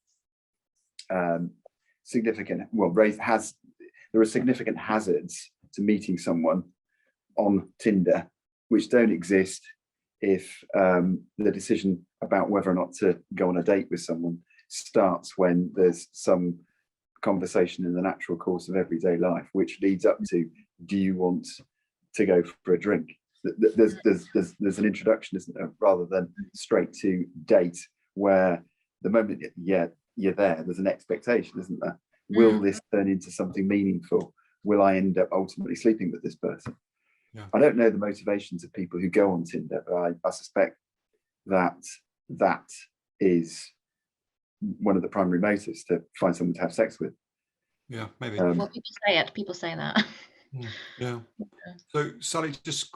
significant, there are significant hazards to meeting someone on Tinder which don't exist if the decision about whether or not to go on a date with someone starts when there's some conversation in the natural course of everyday life, which leads up to, do you want to go for a drink? There's an introduction, isn't there, rather than straight to date, where the moment you're there, there's an expectation, isn't there? Will this turn into something meaningful? Will I end up ultimately sleeping with this person? Yeah. I don't know the motivations of people who go on Tinder, but I suspect that is one of the primary motives, to find someone to have sex with. Yeah, maybe. Well, people say that. Yeah. So Sally, just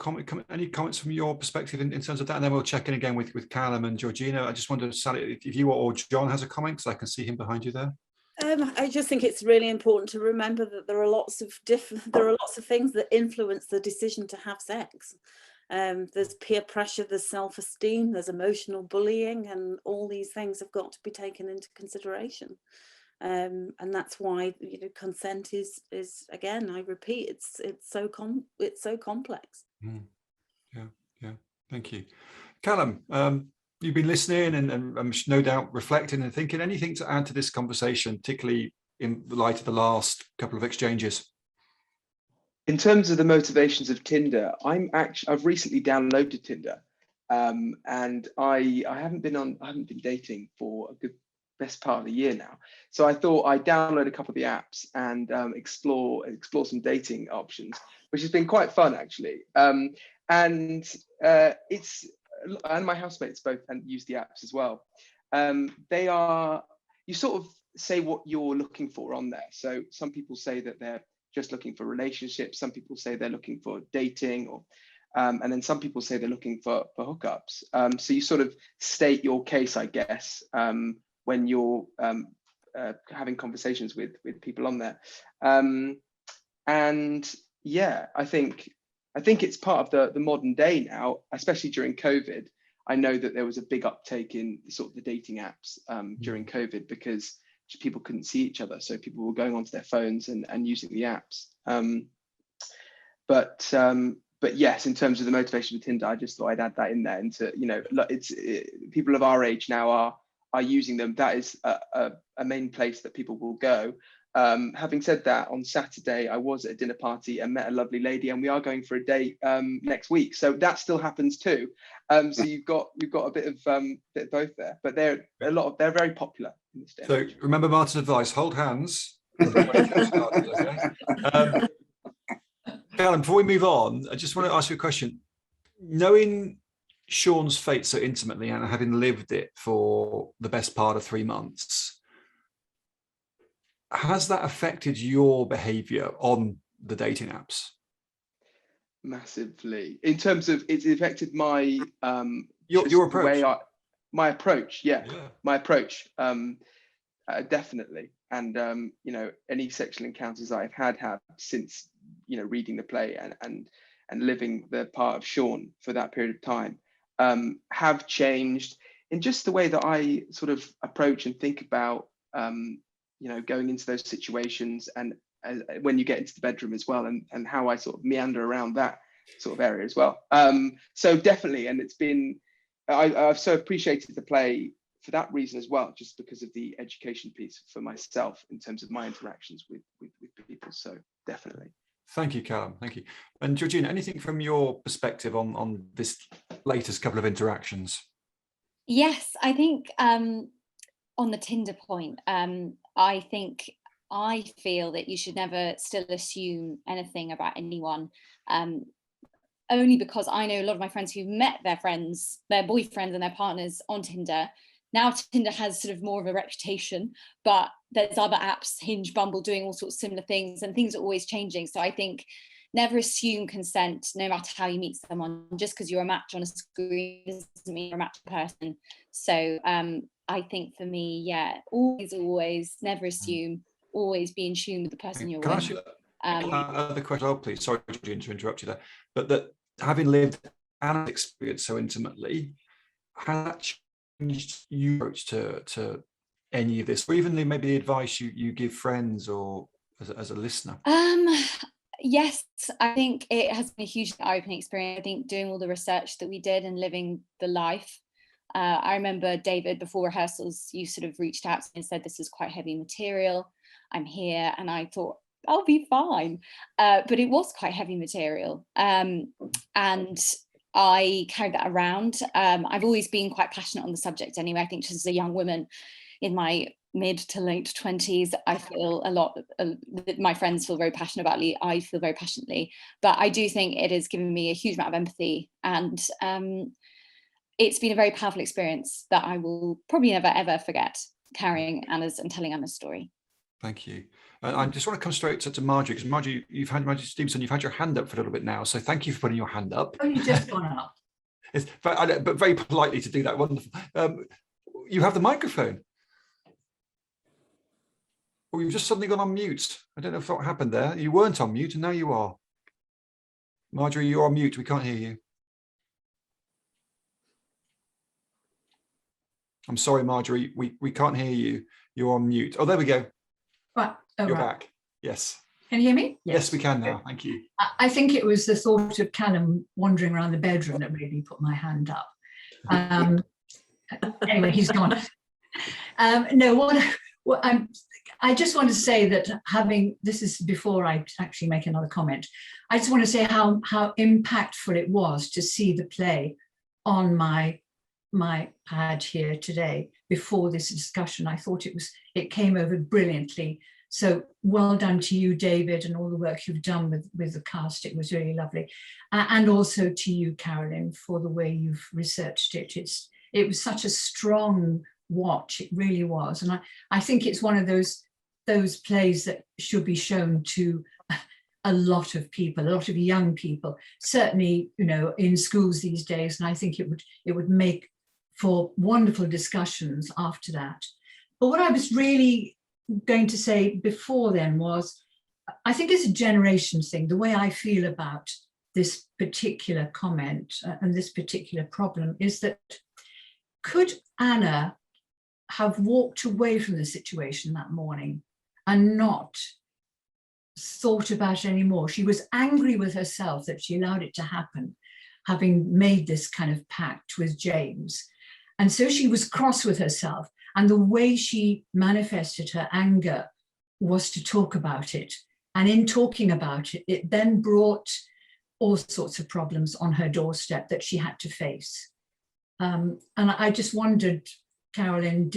any comments from your perspective in terms of that, and then we'll check in again with Callum and Georgina. I just wonder, Sally, if you or John has a comment, because I can see him behind you there. I just think it's really important to remember that there are lots of things that influence the decision to have sex. There's peer pressure, there's self-esteem, there's emotional bullying, and all these things have got to be taken into consideration. And that's why consent is again, I repeat, it's so complex. Yeah. Thank you, Callum. You've been listening and no doubt reflecting and thinking. Anything to add to this conversation, particularly in the light of the last couple of exchanges? In terms of the motivations of Tinder, I've recently downloaded Tinder, and I haven't been dating for a good best part of a year now. So I thought I'd download a couple of the apps and explore some dating options, which has been quite fun actually. And my housemates both use the apps as well. You sort of say what you're looking for on there. So some people say that they're just looking for relationships. Some people say they're looking for dating, or and then some people say they're looking for hookups. So you sort of state your case, I guess, when you're having conversations with people on there. And yeah, I think it's part of the modern day now, especially during COVID. I know that there was a big uptake in sort of the dating apps during COVID, because people couldn't see each other. So people were going onto their phones and using the apps. But but yes, in terms of the motivation for Tinder, I just thought I'd add that in there. And to, people of our age now are using them. That is a main place that people will go. Having said that, on Saturday I was at a dinner party and met a lovely lady, and we are going for a date next week. So that still happens too. So you've got a bit of both there, but they're very popular in this day. So remember Martin's advice: hold hands. Callum, before we move on, I just want to ask you a question. Knowing Sean's fate so intimately and having lived it for the best part of 3 months, has that affected your behaviour on the dating apps? Massively. In terms of, it's affected my your approach. My approach, my approach, definitely. And any sexual encounters I've had since reading the play and living the part of Sean for that period of time have changed in just the way that I sort of approach and think about going into those situations, and when you get into the bedroom as well, and how I sort of meander around that sort of area as well. So definitely, and it's been, I've so appreciated the play for that reason as well, just because of the education piece for myself in terms of my interactions with people. So definitely. Thank you, Callum. Thank you. And Georgina, anything from your perspective on this latest couple of interactions? Yes, I think on the Tinder point, I feel that you should never still assume anything about anyone, only because I know a lot of my friends who've met their boyfriends and their partners on Tinder. Now Tinder has sort of more of a reputation, but there's other apps, Hinge, Bumble, doing all sorts of similar things, and things are always changing. So I think never assume consent, no matter how you meet someone. Just because you're a match on a screen doesn't mean you're a match person. So I think for me, always never assume, always be in tune with the person you're with. Can I ask you another question? Oh, please, sorry, Georgina, to interrupt you there. But that having lived and experienced so intimately, has that changed your approach to any of this, or even maybe the advice you give friends or as a listener? Yes, I think it has been a hugely eye-opening experience. I think doing all the research that we did and living the life. I remember, David, before rehearsals, you sort of reached out to me and said, this is quite heavy material. I'm here. And I thought, I'll be fine. But it was quite heavy material. And I carried that around. I've always been quite passionate on the subject anyway. I think just as a young woman in my mid to late 20s, I feel a lot, my friends feel very passionate about it. I feel very passionately, but I do think it has given me a huge amount of empathy, and it's been a very powerful experience that I will probably never, ever forget, carrying Anna's and telling Anna's story. Thank you. I just want to come straight to Marjorie, because Marjorie, Marjorie Stevenson, you've had your hand up for a little bit now. So thank you for putting your hand up. Oh, you just gone up. But very politely to do that. Wonderful. You have the microphone. Or you've just suddenly gone on mute. I don't know what happened there. You weren't on mute and now you are. Marjorie, you're on mute. We can't hear you. I'm sorry, Marjorie. We can't hear you. You're on mute. Oh, there we go. Right. Oh, you're right. back. Yes. Can you hear me? Yes, we can now. Thank you. I think it was the thought of Callum wandering around the bedroom that made me put my hand up. Anyway, he's gone. No, I just want to say that this is before I actually make another comment, I just want to say how impactful it was to see the play on my pad here today before this discussion. I thought it came over brilliantly. So well done to you, David, and all the work you've done with the cast. It was really lovely. And also to you, Carolyn, for the way you've researched it. It was such a strong watch, it really was. And I think it's one of those plays that should be shown to a lot of people, a lot of young people, certainly, in schools these days. And I think it would make for wonderful discussions after that. But what I was really going to say before then was, I think it's a generation thing, the way I feel about this particular comment and this particular problem is that, could Anna have walked away from the situation that morning and not thought about it anymore. She was angry with herself that she allowed it to happen, having made this kind of pact with James. And so she was cross with herself. And the way she manifested her anger was to talk about it. And in talking about it, it then brought all sorts of problems on her doorstep that she had to face. And I just wondered, Carolyn,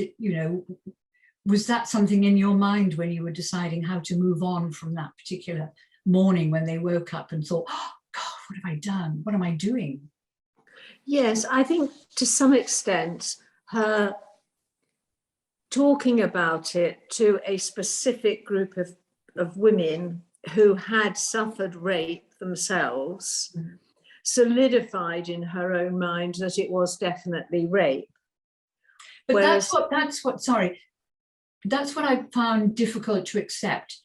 was that something in your mind when you were deciding how to move on from that particular morning when they woke up and thought, oh, God, what have I done? What am I doing? Yes, I think to some extent, her talking about it to a specific group of women who had suffered rape themselves solidified in her own mind that it was definitely rape. But whereas, that's what I found difficult to accept.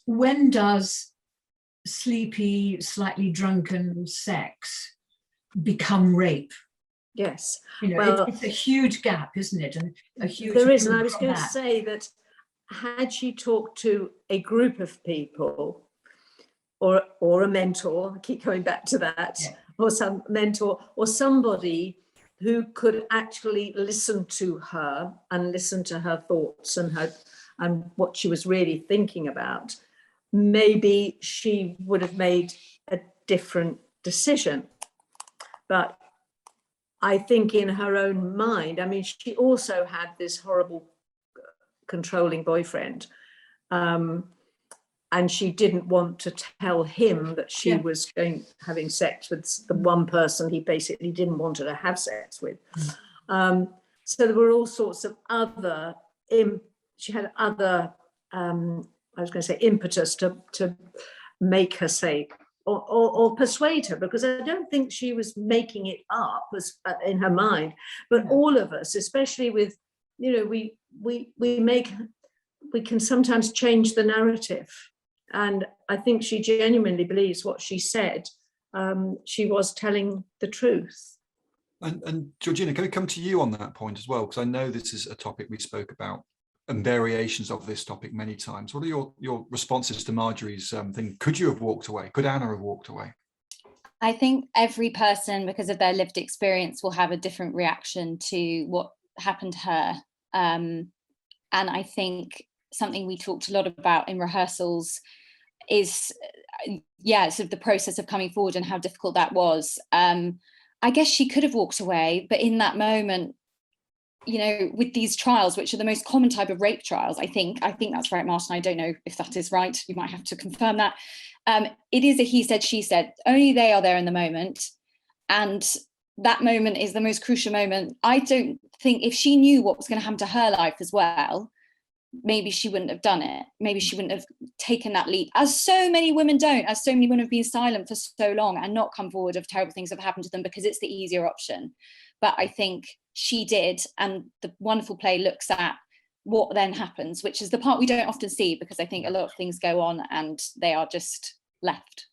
When does sleepy, slightly drunken sex become rape? Yes. Well, it's a huge gap, isn't it? And a huge. There is, and I was going to say that had she talked to a group of people or a mentor, I keep coming back to that, yeah, or some mentor or somebody who could actually listen to her and listen to her thoughts and what she was really thinking about, maybe she would have made a different decision. But I think in her own mind, I mean, she also had this horrible controlling boyfriend, and she didn't want to tell him that she was having sex with the one person he basically didn't want her to have sex with. So there were all sorts of other, she had other, I was going to say impetus to make her say, or persuade her, because I don't think she was making it up in her mind, but all of us, especially with, we can sometimes change the narrative. And I think she genuinely believes what she said. She was telling the truth. And Georgina, can we come to you on that point as well? Because I know this is a topic we spoke about and variations of this topic many times. What are your responses to Marjorie's thing? Could you have walked away? Could Anna have walked away? I think every person, because of their lived experience, will have a different reaction to what happened to her. And I think something we talked a lot about in rehearsals is, sort of the process of coming forward and how difficult that was. I guess she could have walked away, but in that moment, with these trials, which are the most common type of rape trials, I think that's right, Martin. I don't know if that is right. You might have to confirm that. It is a he said, she said. Only they are there in the moment. And that moment is the most crucial moment. I don't think if she knew what was going to happen to her life as well, maybe she wouldn't have done it. Maybe she wouldn't have taken that leap, as so many women don't, as so many women have been silent for so long and not come forward of terrible things that have happened to them because it's the easier option. But I think she did, and the wonderful play looks at what then happens, which is the part we don't often see, because I think a lot of things go on and they are just left.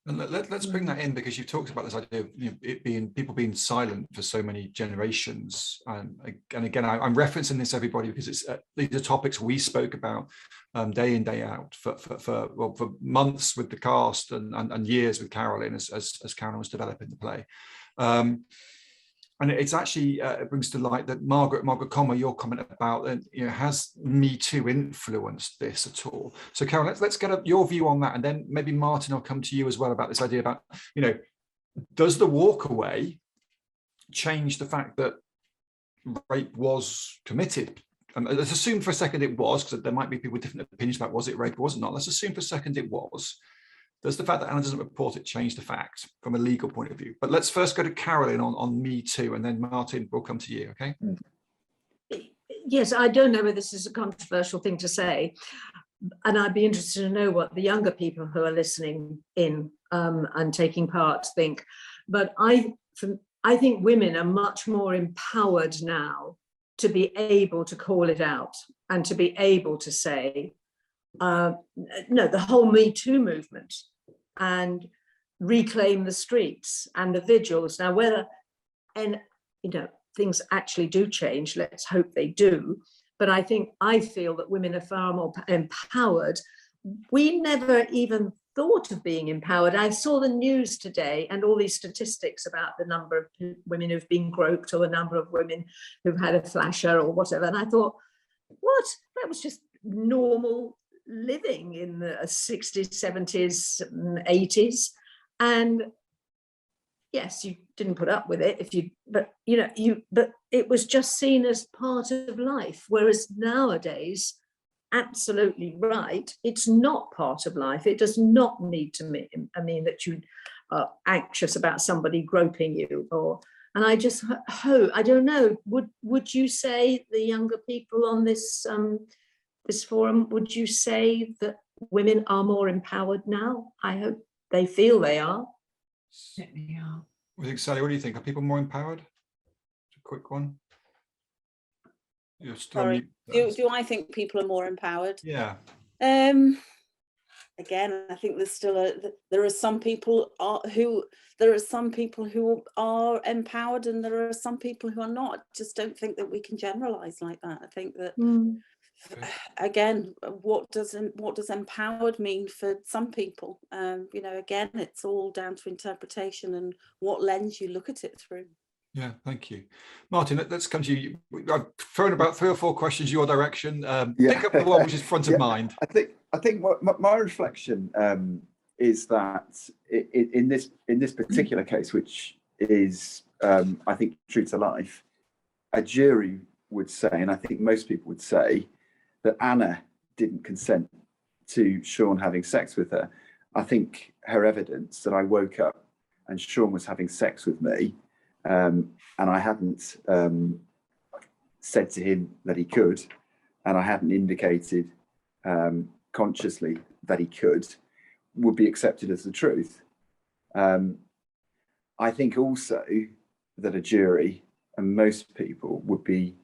And let's bring that in, because you've talked about this idea of it being people being silent for so many generations. And again, I'm referencing this, everybody, because it's these are topics we spoke about day in, day out for months with the cast and years with Carolyn as Carolyn was developing the play. And it's actually it brings to light that Margaret Comer, your comment about has Me Too influenced this at all? So Carol, let's get your view on that, and then maybe Martin, I'll come to you as well about this idea about does the walk away change the fact that rape was committed? Let's assume for a second it was, because there might be people with different opinions about was it rape or was it not. Let's assume for a second it was. Does the fact that Anna doesn't report it change the fact from a legal point of view? But let's first go to Carolyn on Me Too, and then Martin, we'll come to you, okay? Yes, I don't know whether this is a controversial thing to say, and I'd be interested to know what the younger people who are listening in and taking part think. But I think women are much more empowered now to be able to call it out and to be able to say, no, the whole Me Too movement, and reclaim the streets and the vigils. Now, whether things actually do change, let's hope they do. But I feel that women are far more empowered we never even thought of being empowered. I saw the news today and all these statistics about the number of women who've been groped or the number of women who've had a flasher or whatever. And I thought, what? That was just normal living in the 60s, 70s, 80s. And yes, you didn't put up with it but it was just seen as part of life. Whereas nowadays, absolutely right, it's not part of life. It does not need to mean that you are anxious about somebody groping you, and I just hope, I don't know, would you say, the younger people on this this forum, would you say that women are more empowered now? I hope they feel they are. Certainly are. I think, Sally, what do you think? Are people more empowered? A quick one. You're still Sorry, do I think people are more empowered? Yeah. Again, I think there's still there are some people who are empowered, and there are some people who are not. I just don't think that we can generalize like that. I think that again, what does empowered mean for some people? Again, it's all down to interpretation and what lens you look at it through. Yeah, thank you. Martin, let's come to you. I've thrown about 3 or 4 questions your direction. Pick up the one which is front of mind. I think my reflection is that in this particular case, which is I think true to life, a jury would say, and I think most people would say, that Anna didn't consent to Sean having sex with her. I think her evidence that I woke up and Sean was having sex with me, and I hadn't said to him that he could, and I hadn't indicated consciously that he could, would be accepted as the truth. I think also that a jury and most people would be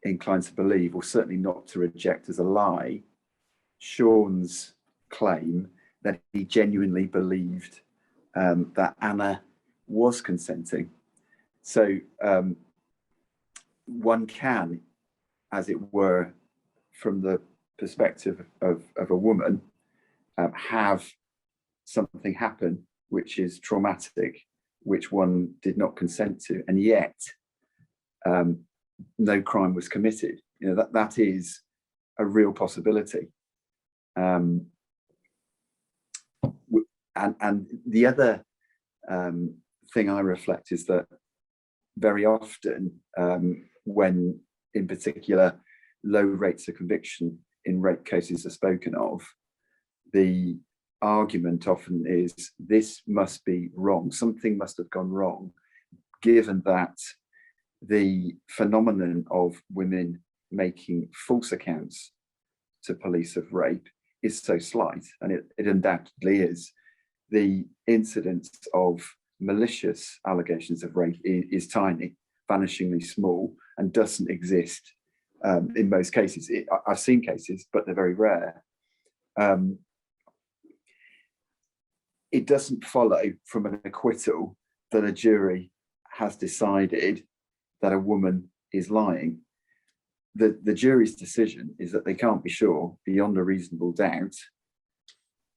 inclined to believe, or certainly not to reject as a lie, Sean's claim that he genuinely believed that Anna was consenting. So one can, as it were, from the perspective of a woman, have something happen which is traumatic, which one did not consent to, and yet no crime was committed. That is a real possibility. And the other thing I reflect is that very often when, in particular, low rates of conviction in rape cases are spoken of, the argument often is this must be wrong, something must have gone wrong, given that the phenomenon of women making false accounts to police of rape is so slight, and it undoubtedly is. The incidence of malicious allegations of rape is tiny, vanishingly small, and doesn't exist in most cases. I've seen cases, but they're very rare. It doesn't follow from an acquittal that a jury has decided that a woman is lying. The jury's decision is that they can't be sure beyond a reasonable doubt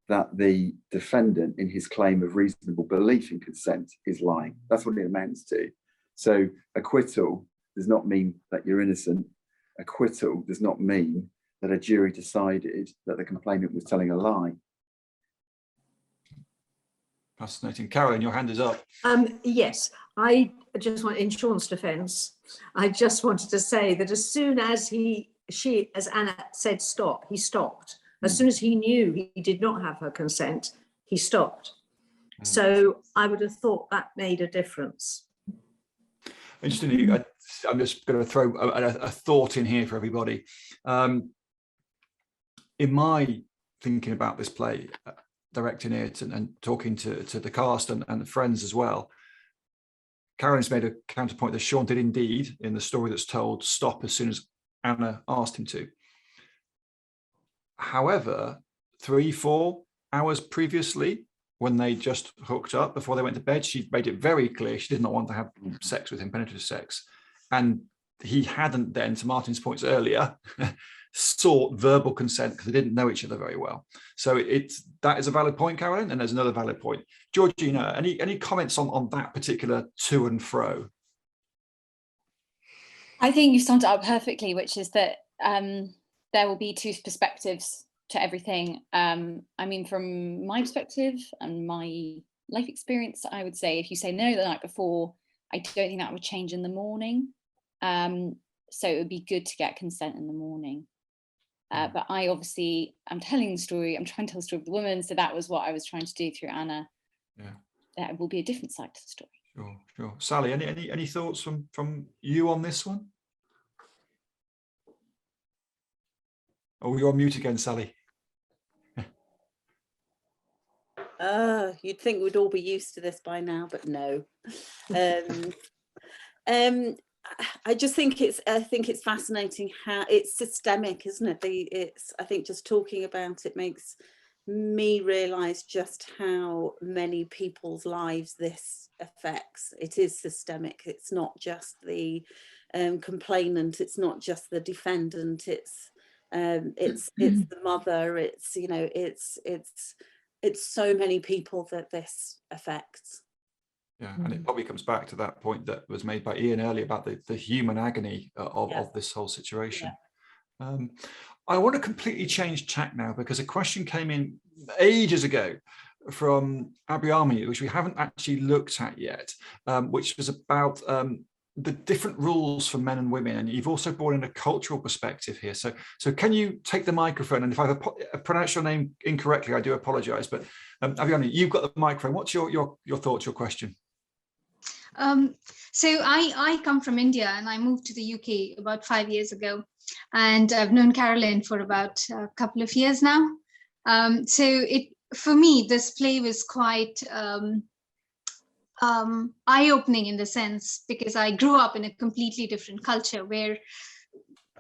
that the defendant, in his claim of reasonable belief in consent, is lying. That's what it amounts to. So acquittal does not mean that you're innocent. Acquittal does not mean that a jury decided that the complainant was telling a lie. Fascinating. Carolyn, your hand is up. Yes, I just want, in Sean's defence, I just wanted to say that as soon as as Anna said stop, he stopped. As soon as he knew he did not have her consent, he stopped. So I would have thought that made a difference. Interestingly, I'm just going to throw a thought in here for everybody. In my thinking about this play, directing it and talking to the cast and friends as well, Carolyn's made a counterpoint that Sean did indeed, in the story that's told, stop as soon as Anna asked him to. However, 3-4 hours previously, when they just hooked up before they went to bed, she made it very clear she did not want to have sex with him, penetrative sex. And he hadn't then, to Martin's points earlier, sought verbal consent because they didn't know each other very well. So that is a valid point, Caroline, and there's another valid point. Georgina, any comments on that particular to and fro? I think you summed it up perfectly, which is that there will be two perspectives to everything. I mean, from my perspective and my life experience, I would say if you say no the night before, I don't think that would change in the morning. So it would be good to get consent in the morning. But I obviously, I'm telling the story, I'm trying to tell the story of the woman. So that was what I was trying to do through Anna. Yeah. That will be a different side to the story. Sure, sure. Sally, any thoughts from you on this one? Oh, you're on mute again, Sally. You'd think we'd all be used to this by now, but no. I just think it's fascinating how it's systemic, isn't it? I think just talking about it makes me realise just how many people's lives this affects. It is systemic. It's not just the complainant. It's not just the defendant. It's the mother. It's, you know, it's so many people that this affects. Yeah, and it probably comes back to that point that was made by Ian earlier about the human agony of this whole situation. Yeah. I want to completely change tack now because a question came in ages ago from Abiyami, which we haven't actually looked at yet, which was about the different rules for men and women. And you've also brought in a cultural perspective here. So can you take the microphone? And if I've pronounced your name incorrectly, I do apologize. But Abiyami, you've got the microphone. What's your thoughts, your question? So I come from India and I moved to the UK about 5 years ago, and I've known Caroline for about a couple of years now. So for me, this play was quite eye-opening in the sense because I grew up in a completely different culture where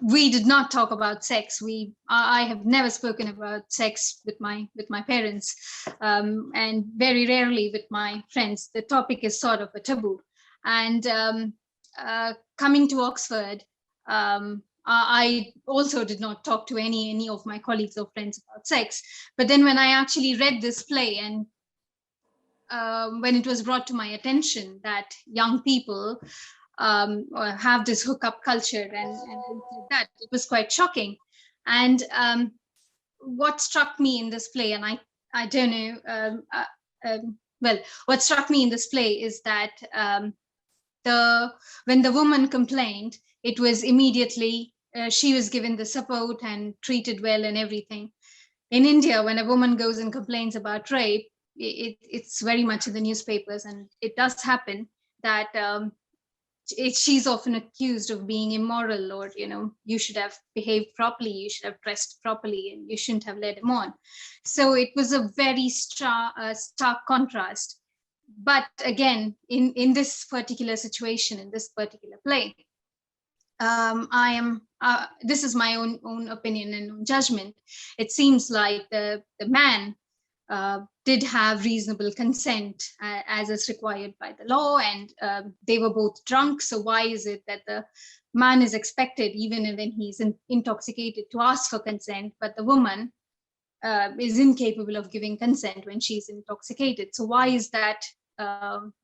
we did not talk about sex. I have never spoken about sex with my parents, and very rarely with my friends. The topic is sort of a taboo. And coming to Oxford, I also did not talk to any of my colleagues or friends about sex. But then when I actually read this play and when it was brought to my attention that young people have this hookup culture and things like that, it was quite shocking. And what struck me in this play, and I don't know, well, what struck me in this play is that when the woman complained, it was immediately she was given the support and treated well and everything. In India, when a woman goes and complains about rape, it's very much in the newspapers, and it does happen that she's often accused of being immoral, or, you know, you should have behaved properly, you should have dressed properly, and you shouldn't have led him on. So it was a very stark contrast. But again, in this particular situation, in this particular play, this is my own opinion and own judgment. It seems like the man did have reasonable consent as is required by the law, and they were both drunk. So why is it that the man is expected, even when he's intoxicated, to ask for consent, but the woman is incapable of giving consent when she's intoxicated? So why is that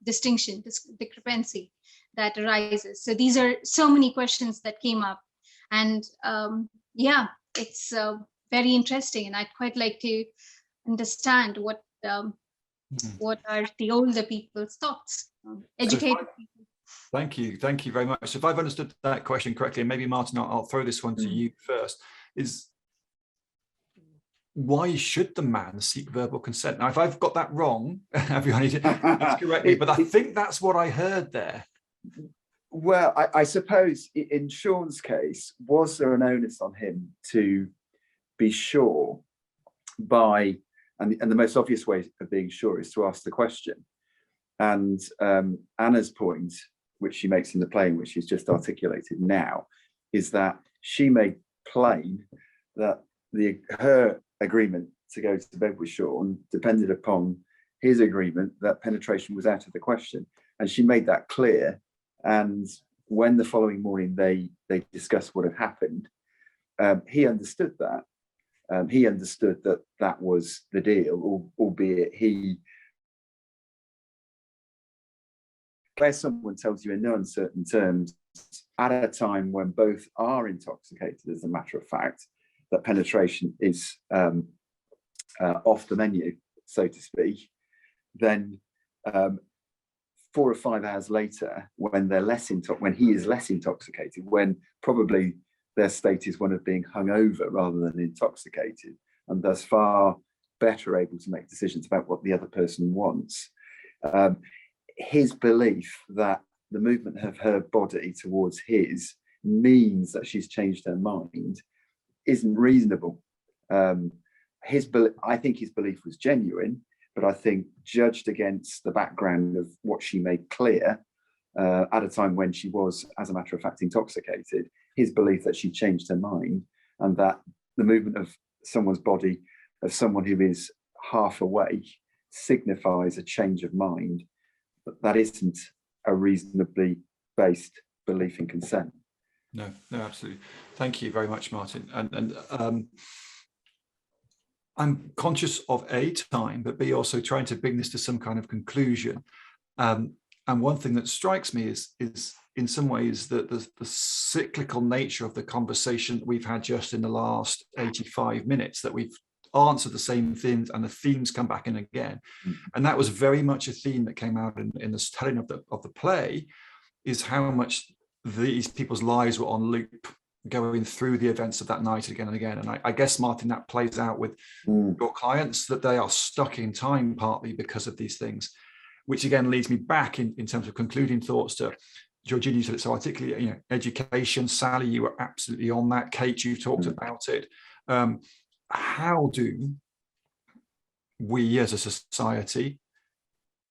distinction, this discrepancy that arises? So these are so many questions that came up, and yeah, it's very interesting, and I'd quite like to understand what are the older people's thoughts, educated people. Thank you very much. So if I've understood that question correctly, and maybe Martin, I'll throw this one to you first, is why should the man seek verbal consent? Now, if I've got that wrong, please correct me, but I think that's what I heard there. Well, I suppose in Sean's case, was there an onus on him to be sure by, and the most obvious way of being sure is to ask the question. And Anna's point, which she makes in the play, which she's just articulated now, is that she made plain that her agreement to go to bed with Sean depended upon his agreement that penetration was out of the question. And she made that clear. And when the following morning they discussed what had happened, he understood that. He understood that that was the deal, albeit where someone tells you in no uncertain terms at a time when both are intoxicated, as a matter of fact, that penetration is off the menu, so to speak, then 4 or 5 hours later, when he is less intoxicated, when probably their state is one of being hungover rather than intoxicated, and thus far better able to make decisions about what the other person wants. His belief that the movement of her body towards his means that she's changed her mind isn't reasonable. I think his belief was genuine, but I think judged against the background of what she made clear at a time when she was, as a matter of fact, intoxicated, his belief that she changed her mind and that the movement of someone's body, of someone who is half awake, signifies a change of mind. But that isn't a reasonably based belief in consent. No, absolutely. Thank you very much, Martin. And I'm conscious of A, time, but B, also trying to bring this to some kind of conclusion. And one thing that strikes me is in some ways that the cyclical nature of the conversation that we've had just in the last 85 minutes, that we've answered the same things and the themes come back in again. And that was very much a theme that came out in the telling of the play, is how much these people's lives were on loop, going through the events of that night again and again. And I guess, Martin, that plays out with your clients, that they are stuck in time partly because of these things, which again leads me back in terms of concluding thoughts to Georgina. You said it so articulately, education. Sally, you were absolutely on that. Kate, you talked about it. How do we as a society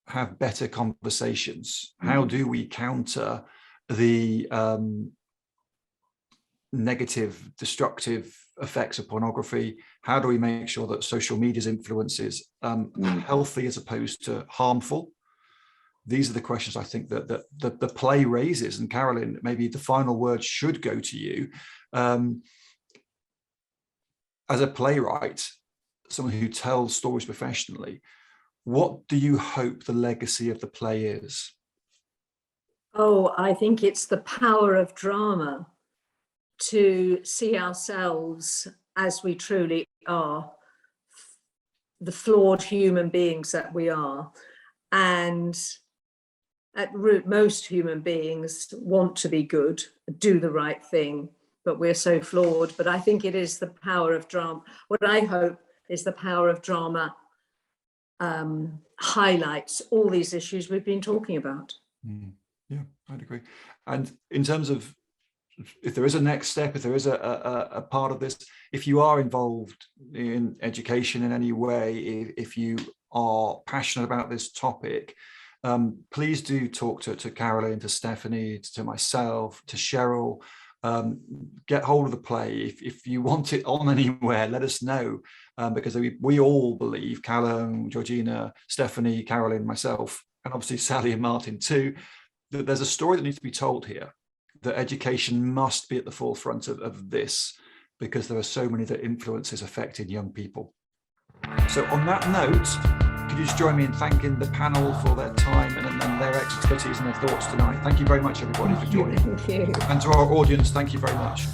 have better conversations? How do we counter the negative, destructive effects of pornography? How do we make sure that social media's influence is healthy as opposed to harmful? These are the questions I think that the play raises. And Carolyn, maybe the final word should go to you. As a playwright, someone who tells stories professionally, what do you hope the legacy of the play is? Oh, I think it's the power of drama to see ourselves as we truly are, the flawed human beings that we are. And at root, most human beings want to be good, do the right thing, but we're so flawed. But I think it is the power of drama. What I hope is the power of drama highlights all these issues we've been talking about. Yeah, I'd agree. And in terms of, if there is a next step, if there is a part of this, if you are involved in education in any way, if you are passionate about this topic, please do talk to Caroline, to Stephanie, to myself, to Cheryl. Get hold of the play. If you want it on anywhere, let us know, because we all believe, Callum, Georgina, Stephanie, Caroline, myself, and obviously Sally and Martin too, that there's a story that needs to be told here, that education must be at the forefront of this, because there are so many that influences affecting young people. So on that note, could you just join me in thanking the panel for their time and their expertise and their thoughts tonight? Thank you very much, everybody, for joining. Thank you. And to our audience, thank you very much.